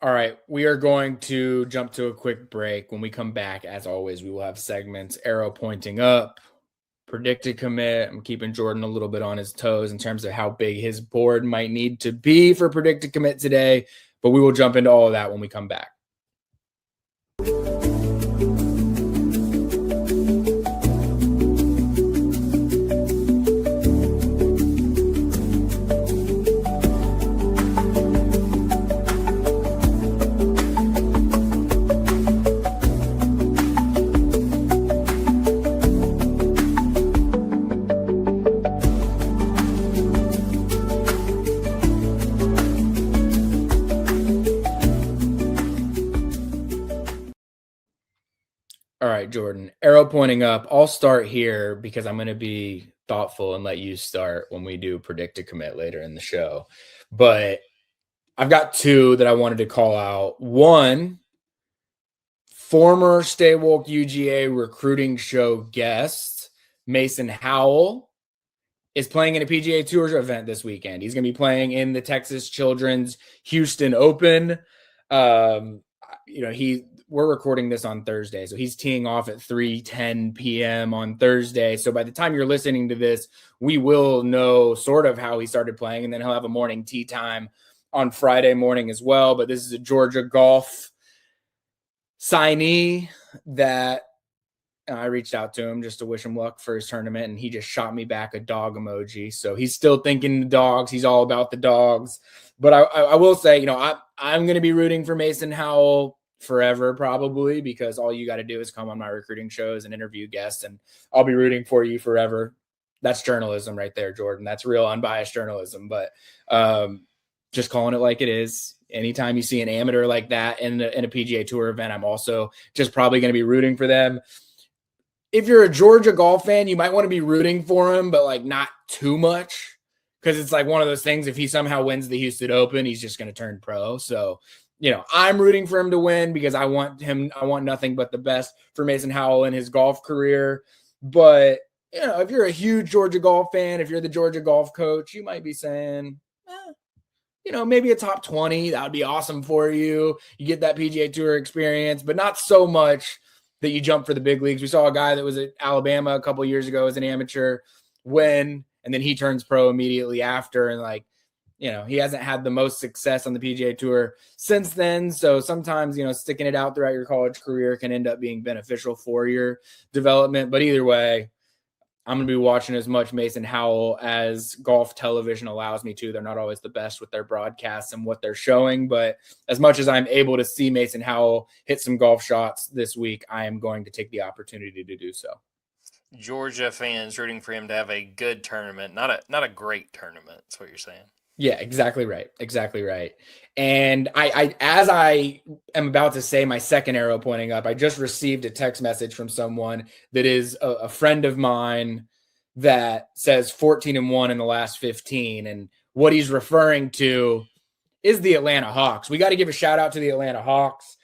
Speaker 1: All right, we are going to jump to a quick break. When we come back, as always, we will have segments, arrow pointing up, predicted commit. I'm keeping Jordan a little bit on his toes in terms of how big his board might need to be for predicted commit today, but we will jump into all of that when we come back. All right, Jordan, arrow pointing up. I'll start here because I'm going to be thoughtful and let you start when we do predict a commit later in the show. But I've got 2 that I wanted to call out. 1, former Stay Wolk UGA recruiting show guest, Mason Howell, is playing in a PGA Tour event this weekend. He's going to be playing in the Texas Children's Houston Open. We're recording this on Thursday, so he's teeing off at 3:10 p.m. on Thursday. So by the time you're listening to this, we will know sort of how he started playing, and then he'll have a morning tee time on Friday morning as well. But this is a Georgia golf signee that I reached out to him just to wish him luck for his tournament, and he just shot me back a dog emoji. So he's still thinking the dogs. He's all about the dogs. But I will say, I'm going to be rooting for Mason Howell forever, probably, because all you got to do is come on my recruiting shows and interview guests, and I'll be rooting for you forever. That's journalism right there, Jordan. That's real unbiased journalism. But just calling it like it is. Anytime you see an amateur like that in a PGA Tour event, I'm also just probably going to be rooting for them. If you're a Georgia golf fan, you might want to be rooting for him, but like not too much, because it's like one of those things. If he somehow wins the Houston Open, he's just going to turn pro. So I'm rooting for him to win because I want nothing but the best for Mason Howell in his golf career. But, if you're a huge Georgia golf fan, if you're the Georgia golf coach, you might be saying, maybe a top 20, that would be awesome for you. You get that PGA Tour experience, but not so much that you jump for the big leagues. We saw a guy that was at Alabama a couple years ago as an amateur win, and then he turns pro immediately after. And he hasn't had the most success on the PGA Tour since then. So sometimes, sticking it out throughout your college career can end up being beneficial for your development. But either way, I'm going to be watching as much Mason Howell as golf television allows me to. They're not always the best with their broadcasts and what they're showing, but as much as I'm able to see Mason Howell hit some golf shots this week, I am going to take the opportunity to do so.
Speaker 2: Georgia fans rooting for him to have a good tournament, not a great tournament. That's what you're saying.
Speaker 1: Yeah, exactly right. Exactly right. And I as I am about to say my second arrow pointing up, I just received a text message from someone that is a friend of mine that says 14-1 in the last 15. And what he's referring to is the Atlanta Hawks. We got to give a shout out to the Atlanta Hawks.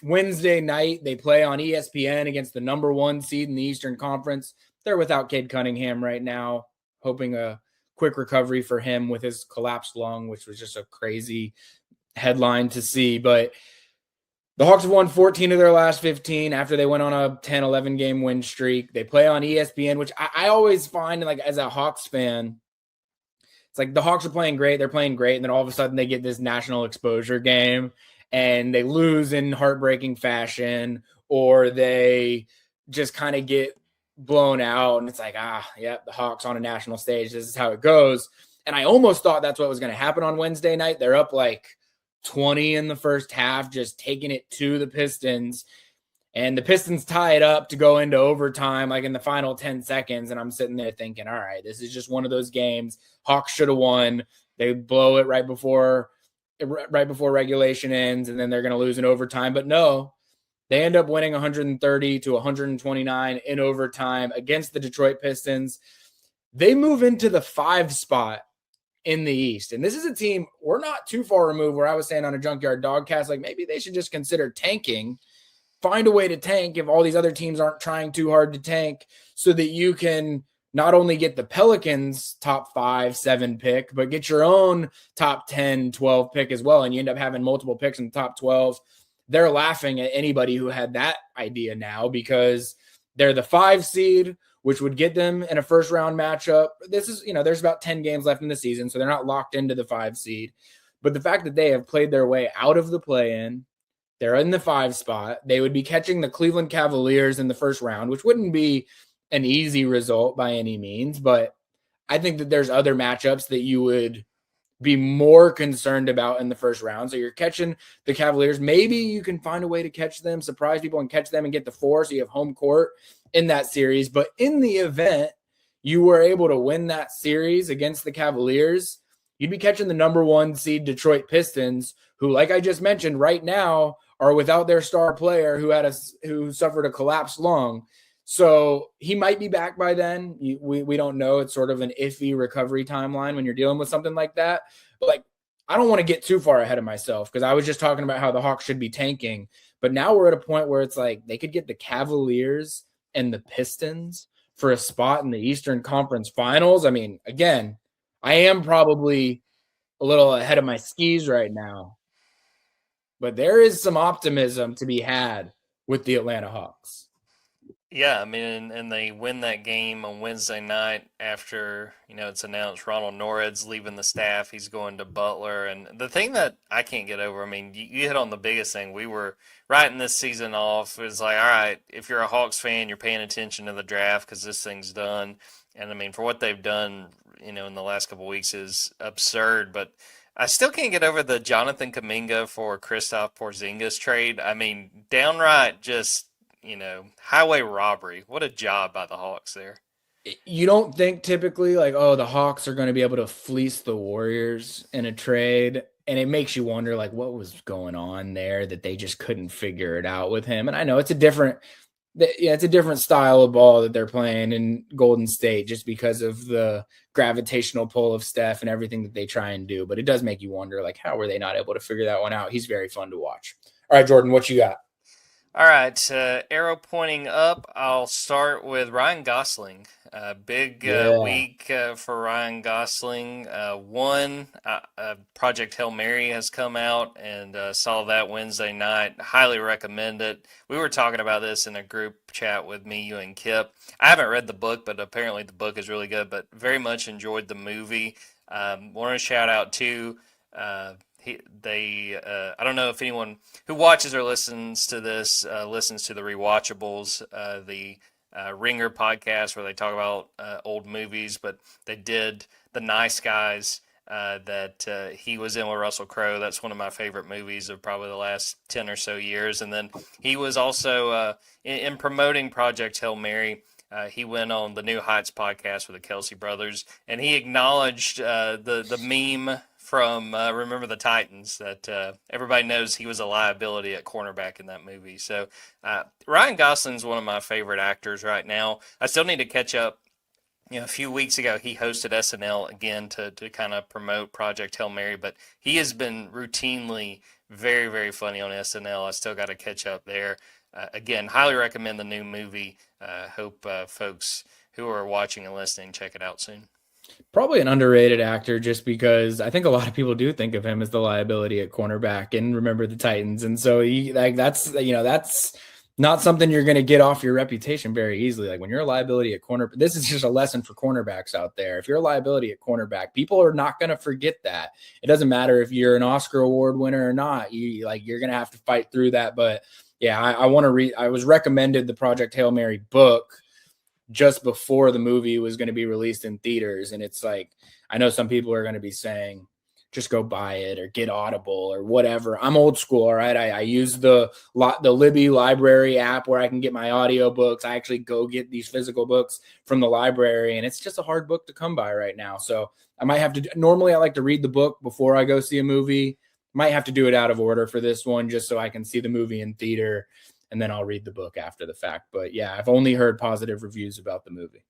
Speaker 1: Wednesday night, they play on ESPN against the number 1 seed in the Eastern Conference. They're without Cade Cunningham right now, hoping a quick recovery for him with his collapsed lung, which was just a crazy headline to see. But the Hawks have won 14 of their last 15 after they went on a 10, 11 game win streak. They play on ESPN, which I always find, like, as a Hawks fan, it's like the Hawks are playing great. They're playing great. And then all of a sudden they get this national exposure game and they lose in heartbreaking fashion, or they just kind of get blown out. And it's like, the Hawks on a national stage. This is how it goes. And I almost thought that's what was going to happen on Wednesday night. They're up like 20 in the first half, just taking it to the Pistons. And the Pistons tie it up to go into overtime, like in the final 10 seconds. And I'm sitting there thinking, all right, this is just one of those games. Hawks should have won. They blow it right before regulation ends, and then they're going to lose in overtime. But no, they end up winning 130 to 129 in overtime against the Detroit Pistons. They move into the 5 spot in the East. And this is a team we're not too far removed, where I was saying on a Junkyard Dawgcast, like maybe they should just consider tanking, find a way to tank if all these other teams aren't trying too hard to tank, so that you can not only get the Pelicans top 5, 7 pick, but get your own top 10, 12 pick as well. And you end up having multiple picks in the top 12. They're laughing at anybody who had that idea now, because they're the 5 seed, which would get them in a first round matchup. This is, there's about 10 games left in the season, so they're not locked into the 5 seed. But the fact that they have played their way out of the play-in, they're in the 5 spot. They would be catching the Cleveland Cavaliers in the first round, which wouldn't be an easy result by any means. But I think that there's other matchups that you would be more concerned about in the first round. So you're catching the Cavaliers. Maybe you can find a way to catch them, surprise people and catch them and get the 4. So you have home court in that series. But in the event you were able to win that series against the Cavaliers, you'd be catching the number 1 seed Detroit Pistons, who, like I just mentioned, right now are without their star player who suffered a collapsed lung. So he might be back by then. We don't know. It's sort of an iffy recovery timeline when you're dealing with something like that. But like, I don't want to get too far ahead of myself, because I was just talking about how the Hawks should be tanking. But now we're at a point where it's like they could get the Cavaliers and the Pistons for a spot in the Eastern Conference Finals. I mean, again, I am probably a little ahead of my skis right now, but there is some optimism to be had with the Atlanta Hawks.
Speaker 2: Yeah, I mean, and they win that game on Wednesday night after, it's announced Ronald Nored's leaving the staff. He's going to Butler. And the thing that I can't get over, I mean, you hit on the biggest thing. We were writing this season off. It was like, all right, if you're a Hawks fan, you're paying attention to the draft because this thing's done. And, I mean, for what they've done, in the last couple of weeks is absurd. But I still can't get over the Jonathan Kuminga for Kristaps Porzingis trade. I mean, downright just – highway robbery. What a job by the Hawks there.
Speaker 1: You don't think typically like, oh, the Hawks are going to be able to fleece the Warriors in a trade. And it makes you wonder, like, what was going on there that they just couldn't figure it out with him. And I know it's a different style of ball that they're playing in Golden State, just because of the gravitational pull of Steph and everything that they try and do. But it does make you wonder, like, how were they not able to figure that one out? He's very fun to watch. All right, Jordan, what you got?
Speaker 2: All right, arrow pointing up. I'll start with Ryan Gosling. Big week for Ryan Gosling. Project Hail Mary has come out, and saw that Wednesday night. Highly recommend it. We were talking about this in a group chat with me, you, and Kip. I haven't read the book, but apparently the book is really good, but very much enjoyed the movie. Want to shout out to I don't know if anyone who watches or listens to this listens to the Rewatchables, the Ringer podcast where they talk about old movies, but they did The Nice Guys that he was in with Russell Crowe. That's one of my favorite movies of probably the last 10 or so years. And then he was also in promoting Project Hail Mary. He went on the New Heights podcast with the Kelsey brothers, and he acknowledged the meme from Remember the Titans that everybody knows he was a liability at cornerback in that movie. So Ryan Gosling's one of my favorite actors right now. I still need to catch up. A few weeks ago, he hosted SNL again to kind of promote Project Hail Mary, but he has been routinely very, very funny on SNL. I still got to catch up there. Again, highly recommend the new movie. Hope folks who are watching and listening check it out soon.
Speaker 1: Probably an underrated actor just because I think a lot of people do think of him as the liability at cornerback and Remember the Titans. And so that's not something you're going to get off your reputation very easily. Like when you're a liability at corner, this is just a lesson for cornerbacks out there. If you're a liability at cornerback, people are not going to forget that. It doesn't matter if you're an Oscar award winner or not. You're going to have to fight through that. But yeah, I want to read. I was recommended the Project Hail Mary book just before the movie was going to be released in theaters. And it's like, I know some people are going to be saying, just go buy it or get Audible or whatever. I'm old school. All right. I use the Libby library app where I can get my audio books. I actually go get these physical books from the library, and it's just a hard book to come by right now. So I might have to, normally I like to read the book before I go see a movie. Might have to do it out of order for this one, just so I can see the movie in theater, and then I'll read the book after the fact. But yeah, I've only heard positive reviews about the movie.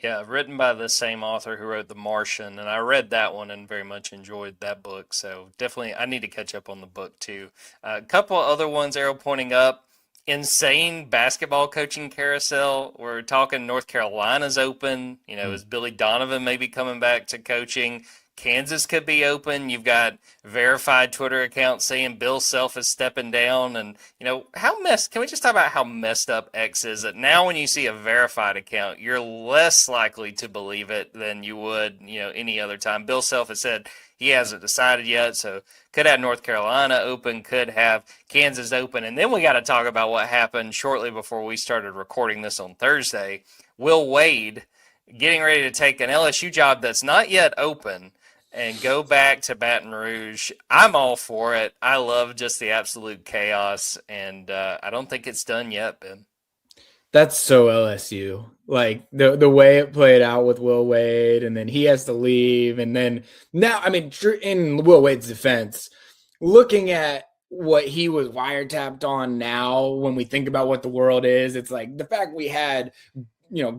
Speaker 2: Yeah, written by the same author who wrote The Martian, and I read that one and very much enjoyed that book. So definitely, I need to catch up on the book too. A couple other ones, arrow pointing up. Insane basketball coaching carousel. We're talking North Carolina's open. Is Billy Donovan maybe coming back to coaching? Kansas could be open. You've got verified Twitter accounts saying Bill Self is stepping down. And, can we just talk about how messed up X is? That now when you see a verified account, you're less likely to believe it than you would, any other time. Bill Self has said he hasn't decided yet. So could have North Carolina open, could have Kansas open. And then we got to talk about what happened shortly before we started recording this on Thursday. Will Wade getting ready to take an LSU job that's not yet open and go back to Baton Rouge. I'm all for it. I love just the absolute chaos, and I don't think it's done yet, Ben.
Speaker 1: That's so LSU. Like the way it played out with Will Wade, and then he has to leave, and then now, in Will Wade's defense, looking at what he was wiretapped on now, when we think about what the world is, it's like the fact we had,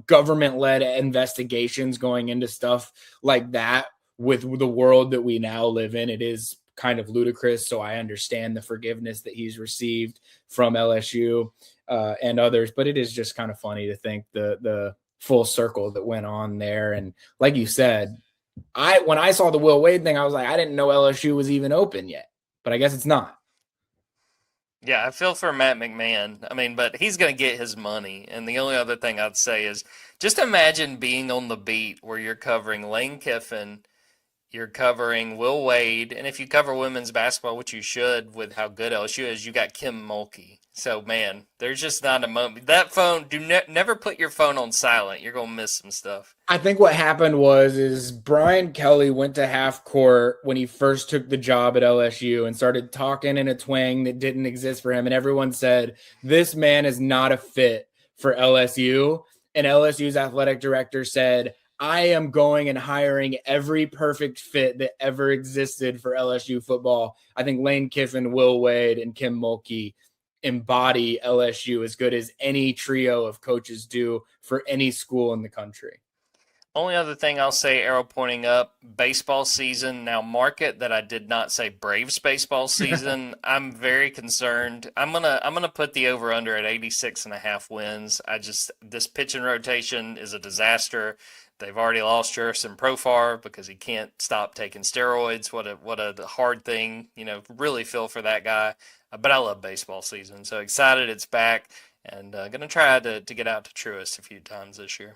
Speaker 1: government-led investigations going into stuff like that with the world that we now live in, it is kind of ludicrous. So I understand the forgiveness that he's received from LSU and others, but it is just kind of funny to think the full circle that went on there. And like you said, when I saw the Will Wade thing, I was like, I didn't know LSU was even open yet, but I guess it's not.
Speaker 2: Yeah, I feel for Matt McMahon. But he's going to get his money. And the only other thing I'd say is just imagine being on the beat where you're covering Lane Kiffin, you're covering Will Wade, and if you cover women's basketball, which you should with how good LSU is, you got Kim Mulkey. So, man, there's just not a moment. That phone, never put your phone on silent. You're going to miss some stuff.
Speaker 1: I think what happened is Brian Kelly went to half court when he first took the job at LSU and started talking in a twang that didn't exist for him. And everyone said, this man is not a fit for LSU. And LSU's athletic director said, I am going and hiring every perfect fit that ever existed for LSU football. I think Lane Kiffin, Will Wade, and Kim Mulkey embody LSU as good as any trio of coaches do for any school in the country.
Speaker 2: Only other thing I'll say, arrow pointing up, baseball season. Now, mark it that I did not say Braves baseball season. I'm very concerned. I'm gonna put the over under at 86.5 wins. This pitching rotation is a disaster. They've already lost Jerson Profar because he can't stop taking steroids. What a hard thing, really feel for that guy. But I love baseball season, so excited it's back, and gonna try to get out to Truist a few times this year.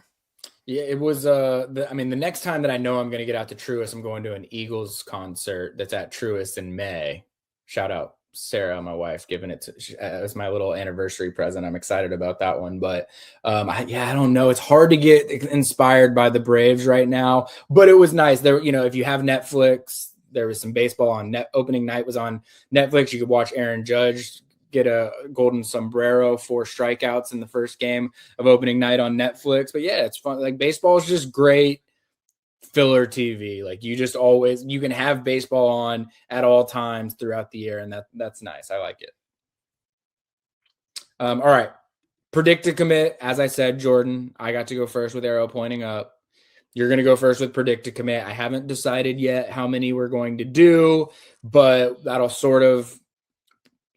Speaker 1: Yeah, it was. The next time that I know I'm going to get out to Truist, I'm going to an Eagles concert that's at Truist in May. Shout out Sarah, my wife, giving it as my little anniversary present. I'm excited about that one. But I don't know. It's hard to get inspired by the Braves right now. But it was nice. There, if you have Netflix, there was some baseball on net. Opening night was on Netflix. You could watch Aaron Judge get a golden sombrero, 4 strikeouts in the first game of opening night on Netflix. But yeah, it's fun. Like, baseball is just great filler TV. Like, you can have baseball on at all times throughout the year, and that's nice. I like it. All right. Predict to commit. As I said, Jordan, I got to go first with arrow pointing up. You're going to go first with predict to commit. I haven't decided yet how many we're going to do, but that'll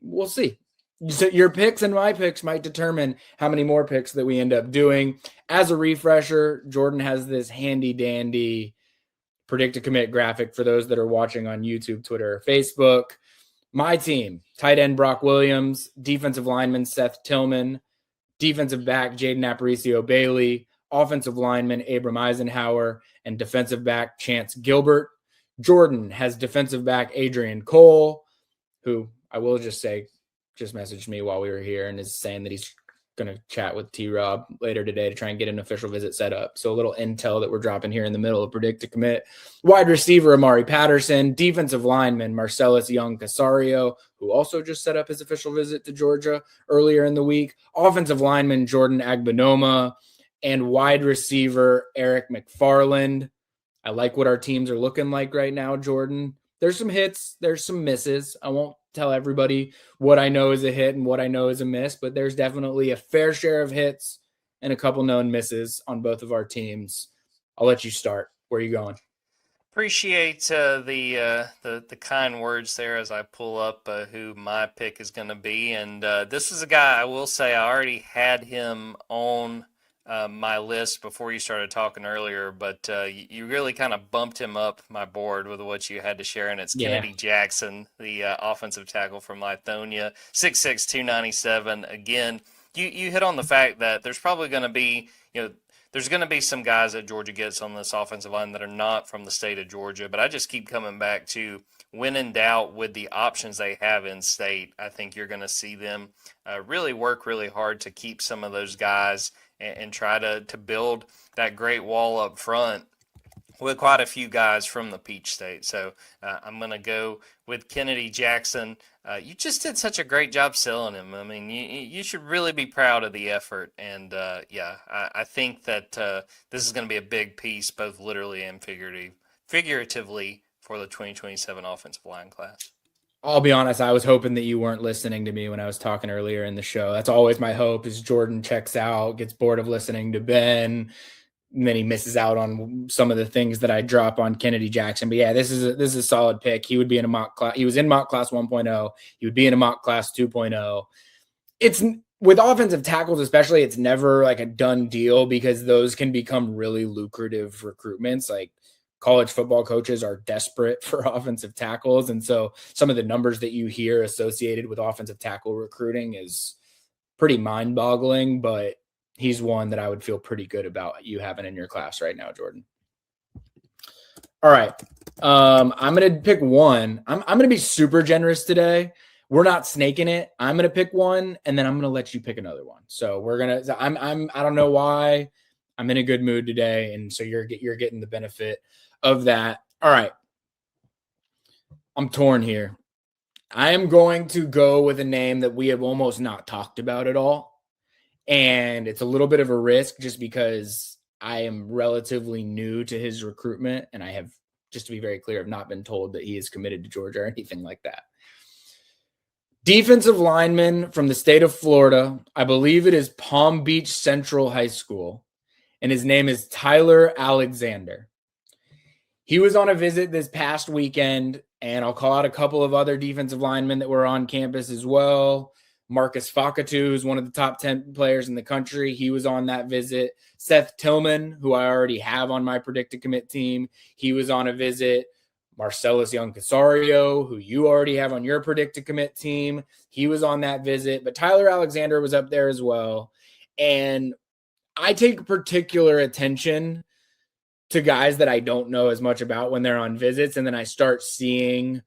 Speaker 1: we'll see. So your picks and my picks might determine how many more picks that we end up doing. As a refresher, Jordan has this handy dandy predict to commit graphic for those that are watching on YouTube, Twitter, or Facebook. My team: tight end Brock Williams, defensive lineman Seth Tillman, defensive back Jaden Aparicio Bailey, offensive lineman Abram Eisenhower, and defensive back Chance Gilbert. Jordan has defensive back Adrian Cole, who I will just say just messaged me while we were here and is saying that he's going to chat with T-Rob later today to try and get an official visit set up. So a little intel that we're dropping here in the middle of predict to commit. Wide receiver Amari Patterson, defensive lineman Marcellus Young-Casario, who also just set up his official visit to Georgia earlier in the week. Offensive lineman Jordan Agbanoma, and wide receiver Eric McFarland. I like what our teams are looking like right now, Jordan. There's some hits, there's some misses. I won't tell everybody what I know is a hit and what I know is a miss, but there's definitely a fair share of hits and a couple known misses on both of our teams. I'll let you start. Where are you going?
Speaker 2: Appreciate the kind words there as I pull up who my pick is going to be, and this is a guy I will say I already had him on my list before you started talking earlier, but you really kind of bumped him up my board with what you had to share, and it's Kennedy Jackson, the offensive tackle from Lithonia, 6'6", 297. Again, you hit on the fact that there's probably going to be, there's going to be some guys that Georgia gets on this offensive line that are not from the state of Georgia, but I just keep coming back to, when in doubt with the options they have in state, I think you're going to see them really work really hard to keep some of those guys and try to build that great wall up front with quite a few guys from the Peach State. So I'm going to go with Kennedy Jackson. You just did such a great job selling him. I mean, you should really be proud of the effort. And, I think that this is going to be a big piece, both literally and figuratively, for the 2027 offensive line class.
Speaker 1: I'll be honest, I was hoping that you weren't listening to me when I was talking earlier in the show. That's always my hope, is Jordan checks out, gets bored of listening to Ben, and then he misses out on some of the things that I drop on Kennedy Jackson. But yeah, this is a solid pick. He would be in a mock class. He was in mock class 1.0. He would be in a mock class 2.0. It's with offensive tackles, especially, it's never like a done deal because those can become really lucrative recruitments. Like, college football coaches are desperate for offensive tackles. And so some of the numbers that you hear associated with offensive tackle recruiting is pretty mind-boggling, but he's one that I would feel pretty good about you having in your class right now, Jordan. All right. I'm going to pick one. I'm going to be super generous today. We're not snaking it. I'm going to pick one, and then I'm going to let you pick another one. So I don't know why. I'm in a good mood today, and so you're getting the benefit of that. All right. I'm torn here. I am going to go with a name that we have almost not talked about at all. And it's a little bit of a risk just because I am relatively new to his recruitment. And I have, just to be very clear, have not been told that he is committed to Georgia or anything like that. Defensive lineman from the state of Florida. I believe it is Palm Beach Central High School. And his name is Tyler Alexander. He was on a visit this past weekend, and I'll call out a couple of other defensive linemen that were on campus as well. Marcus Fakatu is one of the top 10 players in the country. He was on that visit. Seth Tillman, who I already have on my predicted commit team, he was on a visit. Marcellus Young-Casario, who you already have on your predicted commit team, he was on that visit. But Tyler Alexander was up there as well. And I take particular attention to guys that I don't know as much about when they're on visits, and then I start seeing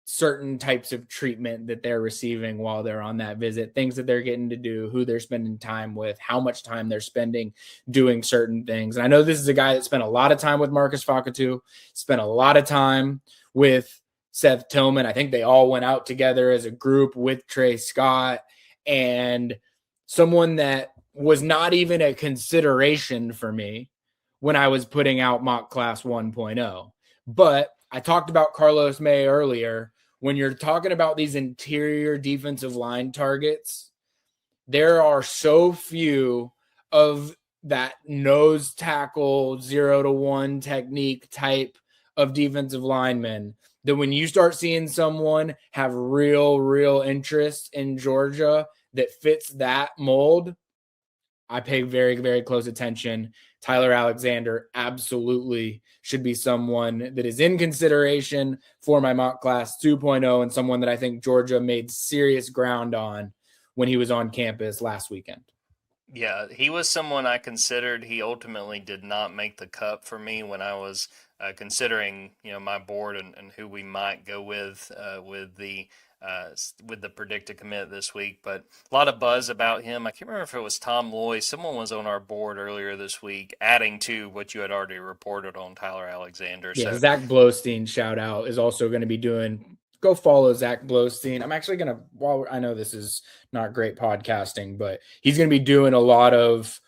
Speaker 1: certain types of treatment that they're receiving while they're on that visit, things that they're getting to do, who they're spending time with, how much time they're spending doing certain things. And I know this is a guy that spent a lot of time with Marcus Fakatu, spent a lot of time with Seth Tillman. I think they all went out together as a group with Trey Scott, and someone that was not even a consideration for me when I was putting out mock class 1.0. But I talked about Carlos May earlier. When you're talking about these interior defensive line targets, there are so few of that nose tackle 0-1 technique type of defensive linemen that when you start seeing someone have real interest in Georgia that fits that mold, I pay very, very close attention. Tyler Alexander absolutely should be someone that is in consideration for my mock class 2.0 and someone that I think Georgia made serious ground on when he was on campus last weekend.
Speaker 2: Yeah, he was someone I considered. He ultimately did not make the cut for me when I was considering, my board and who we might go with the predicted commit this week. But a lot of buzz about him. I can't remember if it was Tom Loy. Someone was on our board earlier this week, adding to what you had already reported on Tyler Alexander.
Speaker 1: Yeah,
Speaker 2: so
Speaker 1: Zach Blowstein, shout out, is also going to be doing. Go follow Zach Blowstein. I'm actually going to, while I know this is not great podcasting, but he's going to be doing a lot of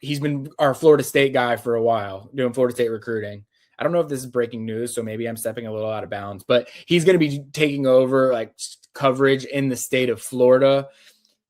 Speaker 1: he's been our Florida State guy for a while, doing Florida State recruiting. I don't know if this is breaking news, so maybe I'm stepping a little out of bounds, but he's going to be taking over like coverage in the state of Florida.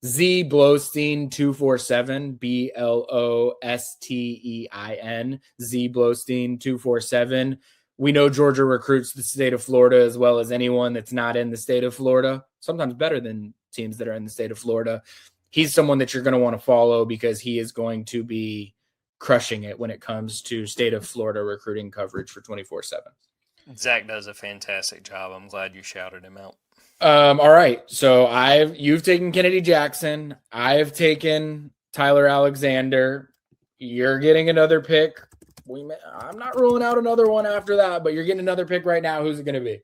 Speaker 1: Z Blowstein 247, Blostein, Z Blowstein 247. We know Georgia recruits the state of Florida as well as anyone that's not in the state of Florida, sometimes better than teams that are in the state of Florida. He's someone that you're going to want to follow because he is going to be crushing it when it comes to state of Florida recruiting coverage for 24/7.
Speaker 2: Zach does a fantastic job. I'm glad you shouted him out.
Speaker 1: All right. So you've taken Kennedy Jackson. I've taken Tyler Alexander. You're getting another pick. I'm not ruling out another one after that, but you're getting another pick right now. Who's it going to be?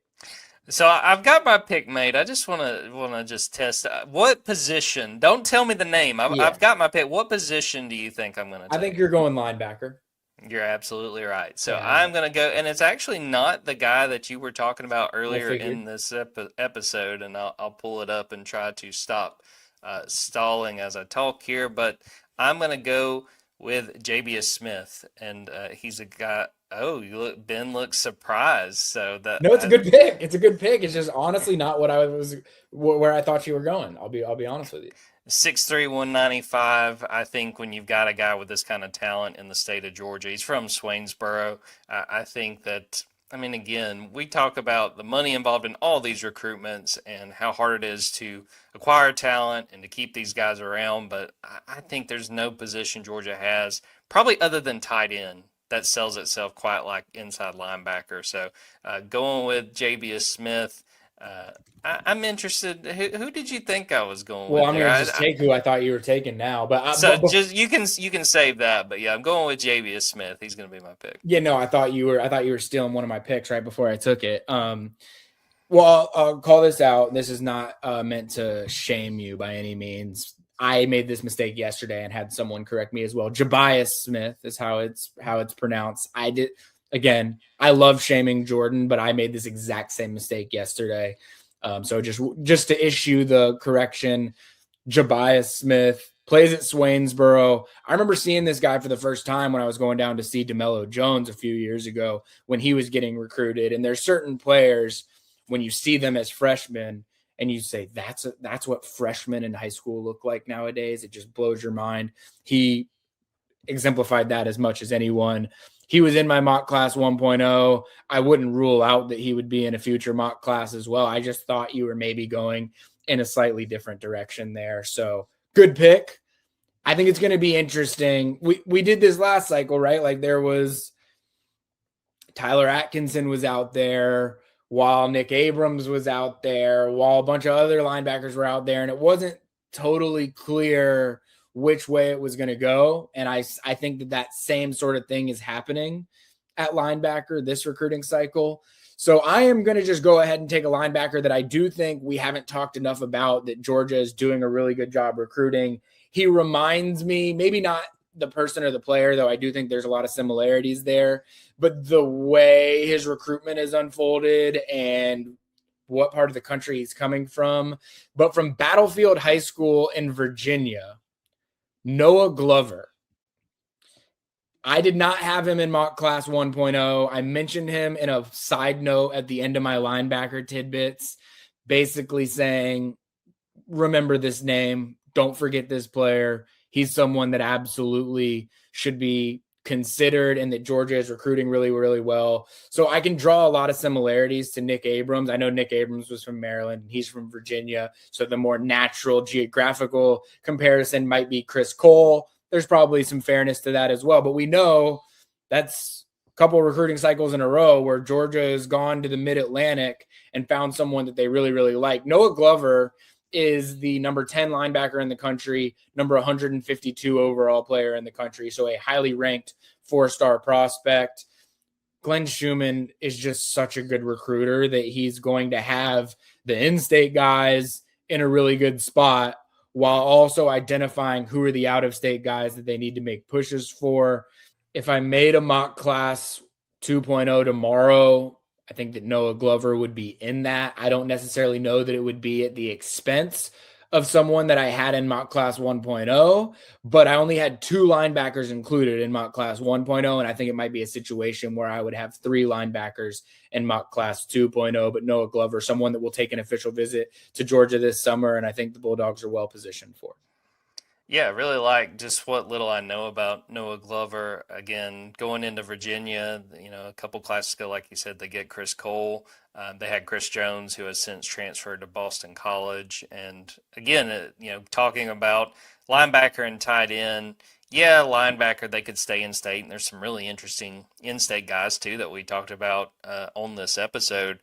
Speaker 2: So I've got my pick made. I just want to just test what position. Don't tell me the name. I've got my pick. What position do you think I'm going to take?
Speaker 1: I think you're going linebacker.
Speaker 2: You're absolutely right. So yeah. I'm going to go, and it's actually not the guy that you were talking about earlier in this episode, and I'll pull it up and try to stop stalling as I talk here, but I'm going to go with JBS Smith, and he's a guy. Oh, Ben looks surprised. So
Speaker 1: no, it's a good pick. It's a good pick. It's just honestly not where I thought you were going. I'll be honest with you.
Speaker 2: 6'3", 195. I think when you've got a guy with this kind of talent in the state of Georgia, he's from Swainsboro. I think that, again, we talk about the money involved in all these recruitments and how hard it is to acquire talent and to keep these guys around. But I think there's no position Georgia has, probably other than tight end, that sells itself quite like inside linebacker. So going with JBS Smith. I'm interested. Who did you think I was going with?
Speaker 1: Well, I'm going to just take who I thought you were taking now. But
Speaker 2: just you can save that. But yeah, I'm going with JBS Smith. He's going to be my pick.
Speaker 1: Yeah, no, I thought you were stealing one of my picks right before I took it. Well, I'll call this out. This is not meant to shame you by any means. I made this mistake yesterday and had someone correct me as well. Jabias Smith is how it's pronounced. I did. Again, I love shaming Jordan, but I made this exact same mistake yesterday. So just to issue the correction, Jabias Smith plays at Swainsboro. I remember seeing this guy for the first time when I was going down to see DeMello Jones a few years ago when he was getting recruited. And there's certain players when you see them as freshmen and you say, that's what freshmen in high school look like nowadays. It just blows your mind. He exemplified that as much as anyone. He was in my mock class 1.0. I wouldn't rule out that he would be in a future mock class as well. I just thought you were maybe going in a slightly different direction there. So good pick. I think it's going to be interesting. We did this last cycle, right? Like there was Tyler Atkinson was out there while Nick Abrams was out there, while a bunch of other linebackers were out there. And it wasn't totally clear which way it was going to go. And I think that same sort of thing is happening at linebacker this recruiting cycle. So I am going to just go ahead and take a linebacker that I do think we haven't talked enough about, that Georgia is doing a really good job recruiting. He reminds me, maybe not the person or the player, though I do think there's a lot of similarities there, but the way his recruitment is unfolded and what part of the country he's coming from. But from Battlefield High School in Virginia, Noah Glover. I did not have him in mock class 1.0. I mentioned him in a side note at the end of my linebacker tidbits, basically saying, remember this name. Don't forget this player. He's someone that absolutely should be considered and that Georgia is recruiting really, really well. So I can draw a lot of similarities to Nick Abrams. I know Nick Abrams was from Maryland. He's from Virginia. So the more natural geographical comparison might be Chris Cole. There's probably some fairness to that as well. But we know that's a couple of recruiting cycles in a row where Georgia has gone to the Mid-Atlantic and found someone that they really, really like. Noah Glover is the number 10 linebacker in the country, number 152 overall player in the country. So a highly ranked 4-star prospect. Glenn Schumann is just such a good recruiter that he's going to have the in-state guys in a really good spot, while also identifying who are the out-of-state guys that they need to make pushes for. If I made a mock class 2.0 tomorrow, I think that Noah Glover would be in that. I don't necessarily know that it would be at the expense of someone that I had in mock class 1.0, but I only had 2 linebackers included in mock class 1.0, and I think it might be a situation where I would have 3 linebackers in mock class 2.0, but Noah Glover, someone that will take an official visit to Georgia this summer, and I think the Bulldogs are well positioned for.
Speaker 2: Yeah, really like just what little I know about Noah Glover. Again, going into Virginia, a couple classes ago, like you said, they get Chris Cole. They had Chris Jones, who has since transferred to Boston College. And again, talking about linebacker and tight end, yeah, linebacker, they could stay in state. And there's some really interesting in-state guys, too, that we talked about on this episode.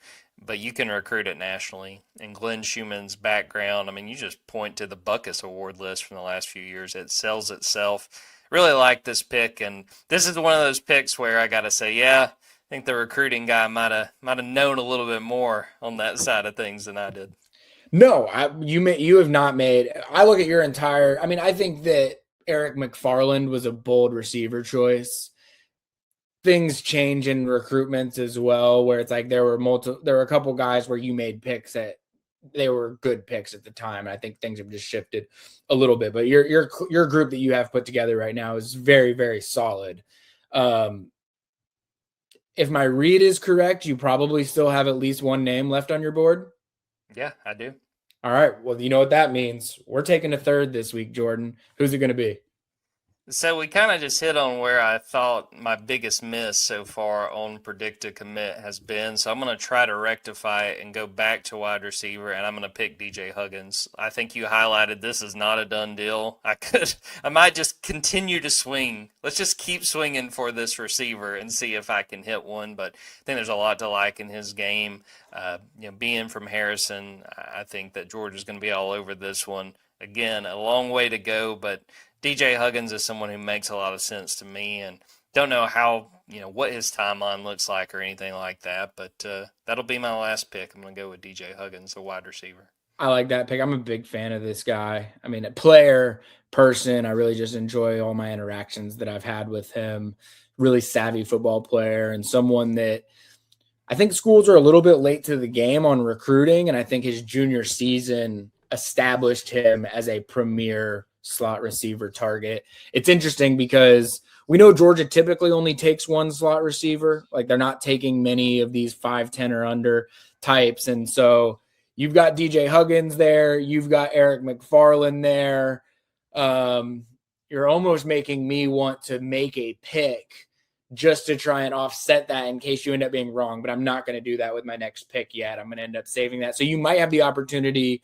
Speaker 2: But you can recruit it nationally. And Glenn Schumann's background, I mean, you just point to the Buckus Award list from the last few years. It sells itself. Really like this pick. And this is one of those picks where I got to say, yeah, I think the recruiting guy might have known a little bit more on that side of things than I did.
Speaker 1: No, you have not made. I look at your entire. I mean, I think that Eric McFarland was a bold receiver choice. Things change in recruitments as well, where it's like there were a couple guys where you made picks that they were good picks at the time. I think things have just shifted a little bit, but your group that you have put together right now is very, very solid. If my read is correct, you probably still have at least one name left on your board.
Speaker 2: Yeah, I do.
Speaker 1: All right. Well, you know what that means. We're taking a third this week, Jordan. Who's it going to be?
Speaker 2: So we kind of just hit on where I thought my biggest miss so far on predicted commit has been. So I'm going to try to rectify it and go back to wide receiver, and I'm going to pick DJ Huggins. I think you highlighted this is not a done deal. I might just continue to swing. Let's just keep swinging for this receiver and see if I can hit one. But I think there's a lot to like in his game. Being from Harrison, I think that Georgia's going to be all over this one. Again, a long way to go, but DJ Huggins is someone who makes a lot of sense to me, and don't know how, what his timeline looks like or anything like that, but that'll be my last pick. I'm going to go with DJ Huggins, a wide receiver.
Speaker 1: I like that pick. I'm a big fan of this guy. I mean, a player, person, I really just enjoy all my interactions that I've had with him. Really savvy football player and someone that I think schools are a little bit late to the game on recruiting, and I think his junior season established him as a premier slot receiver target. It's interesting because we know Georgia typically only takes one slot receiver. Like they're not taking many of these 5'10" or under types. And so you've got DJ Huggins there. You've got Eric McFarland there. You're almost making me want to make a pick just to try and offset that in case you end up being wrong. But I'm not going to do that with my next pick yet. I'm going to end up saving that. So you might have the opportunity.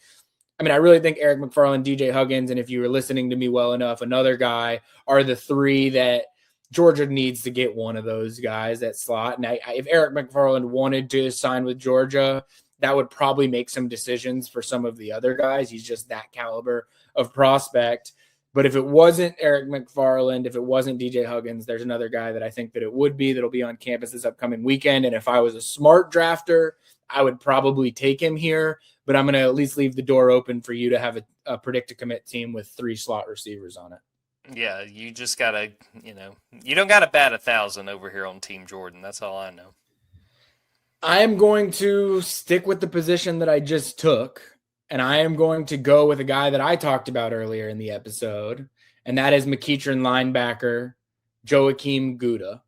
Speaker 1: I mean, I really think Eric McFarland, DJ Huggins, and if you were listening to me well enough, another guy are the three that Georgia needs to get one of those guys at slot. And if Eric McFarland wanted to sign with Georgia, that would probably make some decisions for some of the other guys. He's just that caliber of prospect. But if it wasn't Eric McFarland, if it wasn't DJ Huggins, there's another guy that I think that it would be that'll be on campus this upcoming weekend. And if I was a smart drafter, I would probably take him here. But I'm going to at least leave the door open for you to have a predict to commit team with 3 slot receivers on it.
Speaker 2: Yeah, you just got to, you don't got to bat 1,000 over here on Team Jordan. That's all I know.
Speaker 1: I am going to stick with the position that I just took, and I am going to go with a guy that I talked about earlier in the episode, and that is McEachern linebacker Joakim Gouda.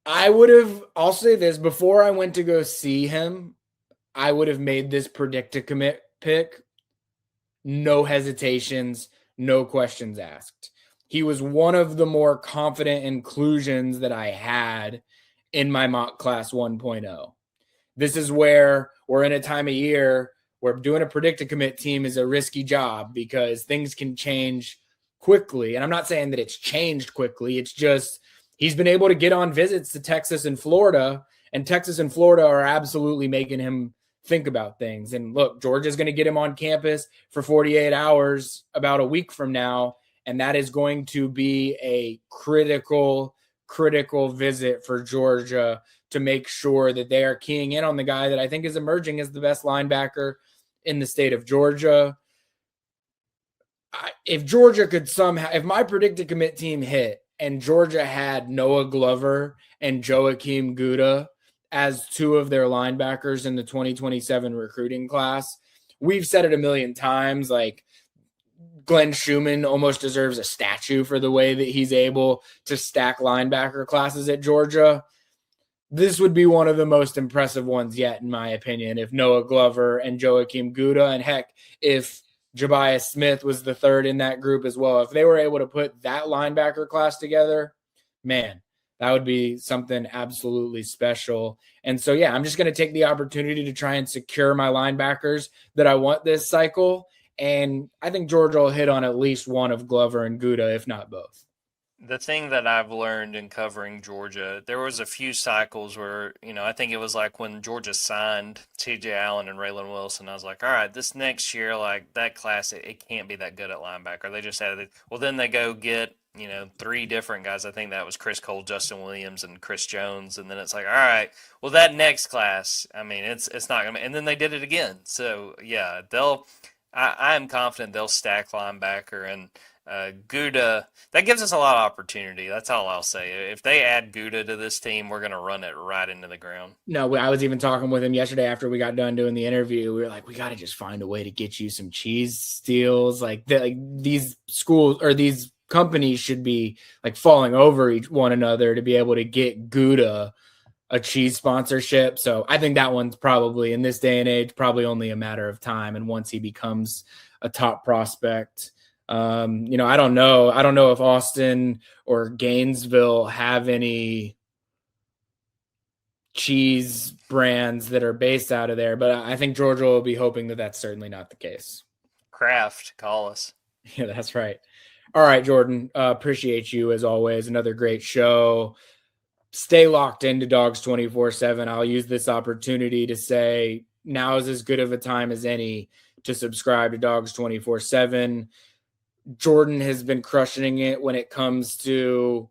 Speaker 1: I'll say this, before I went to go see him, I would have made this predict to commit pick. No hesitations, no questions asked. He was one of the more confident inclusions that I had in my mock class 1.0. This is where we're in a time of year where doing a predict to commit team is a risky job because things can change quickly. And I'm not saying that it's changed quickly. It's just he's been able to get on visits to Texas and Florida, and Texas and Florida are absolutely making him think about things. And look, Georgia's going to get him on campus for 48 hours about a week from now, and that is going to be a critical visit for Georgia to make sure that they are keying in on the guy that I think is emerging as the best linebacker in the state of Georgia. If Georgia could somehow, if my predicted commit team hit and Georgia had Noah Glover and Joakim Gouda as 2 of their linebackers in the 2027 recruiting class, we've said it a million times, like Glenn Schumann almost deserves a statue for the way that he's able to stack linebacker classes at Georgia. This would be one of the most impressive ones yet, in my opinion, if Noah Glover and Joakim Gouda, and heck, if Jabaiah Smith was the 3rd in that group as well, if they were able to put that linebacker class together, man, that would be something absolutely special. And so, yeah, I'm just going to take the opportunity to try and secure my linebackers that I want this cycle. And I think Georgia will hit on at least one of Glover and Gouda, if not both.
Speaker 2: The thing that I've learned in covering Georgia, there was a few cycles where, I think it was like when Georgia signed T.J. Allen and Raylan Wilson, I was like, all right, this next year, like that class, it can't be that good at linebacker. They just had it. Well, then they go get, 3 different guys. I think that was Chris Cole, Justin Williams, and Chris Jones. And then it's like, all right, well, that next class, I mean, it's not going to, and then they did it again. So, yeah, I am confident they'll stack linebacker, and Gouda, that gives us a lot of opportunity. That's all I'll say. If they add Gouda to this team, we're going to run it right into the ground.
Speaker 1: No, I was even talking with him yesterday after we got done doing the interview. We were like, we got to just find a way to get you some cheese steals. Like these schools or these companies should be like falling over one another to be able to get Gouda a cheese sponsorship. So I think that one's probably, in this day and age, probably only a matter of time. And once he becomes a top prospect, I don't know if Austin or Gainesville have any cheese brands that are based out of there, but I think Georgia will be hoping that that's certainly not the case.
Speaker 2: Kraft, call us.
Speaker 1: Yeah, that's right. All right, Jordan, appreciate you as always. Another great show. Stay locked into Dogs 24/7. I'll use this opportunity to say now is as good of a time as any to subscribe to Dogs 24/7. Jordan has been crushing it when it comes to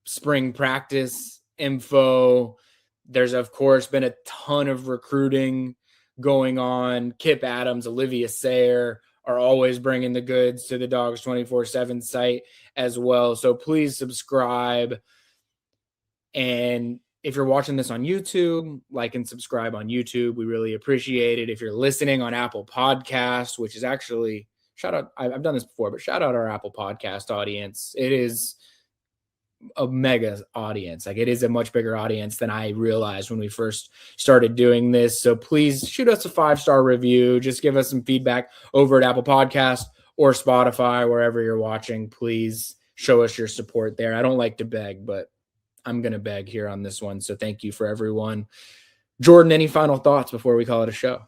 Speaker 1: spring practice info. There's, of course, been a ton of recruiting going on. Kip Adams, Olivia Sayer are always bringing the goods to the Dogs 24/7 site as well. So please subscribe. And if you're watching this on YouTube, like and subscribe on YouTube. We really appreciate it. If you're listening on Apple Podcasts, which is actually, shout out, I've done this before, but shout out our Apple Podcast audience. It is a mega audience. Like, it is a much bigger audience than I realized when we first started doing this. So please shoot us a 5-star review. Just give us some feedback over at Apple Podcast or Spotify, wherever you're watching. Please show us your support there. I don't like to beg, but I'm going to beg here on this one. So thank you for everyone. Jordan, any final thoughts before we call it a show?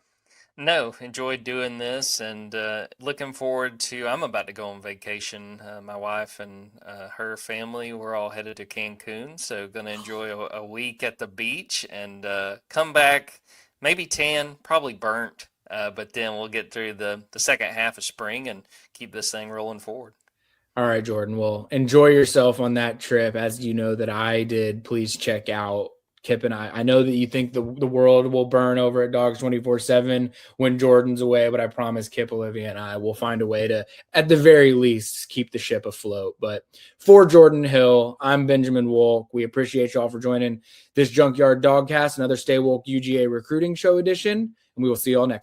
Speaker 2: No, enjoyed doing this, and looking forward to, I'm about to go on vacation. My wife and her family, we're all headed to Cancun, so going to enjoy a week at the beach and come back maybe tan, probably burnt. But then we'll get through the second half of spring and keep this thing rolling forward.
Speaker 1: All right, Jordan. Well, enjoy yourself on that trip. As you know that I did, please check out Kip and I know that you think the world will burn over at Dogs 24/7 when Jordan's away, but I promise Kip, Olivia, and I will find a way to, at the very least, keep the ship afloat. But for Jordan Hill, I'm Benjamin Wolk. We appreciate y'all for joining this Junkyard Dawgcast, another Stay Wolk UGA recruiting show edition, and we will see y'all next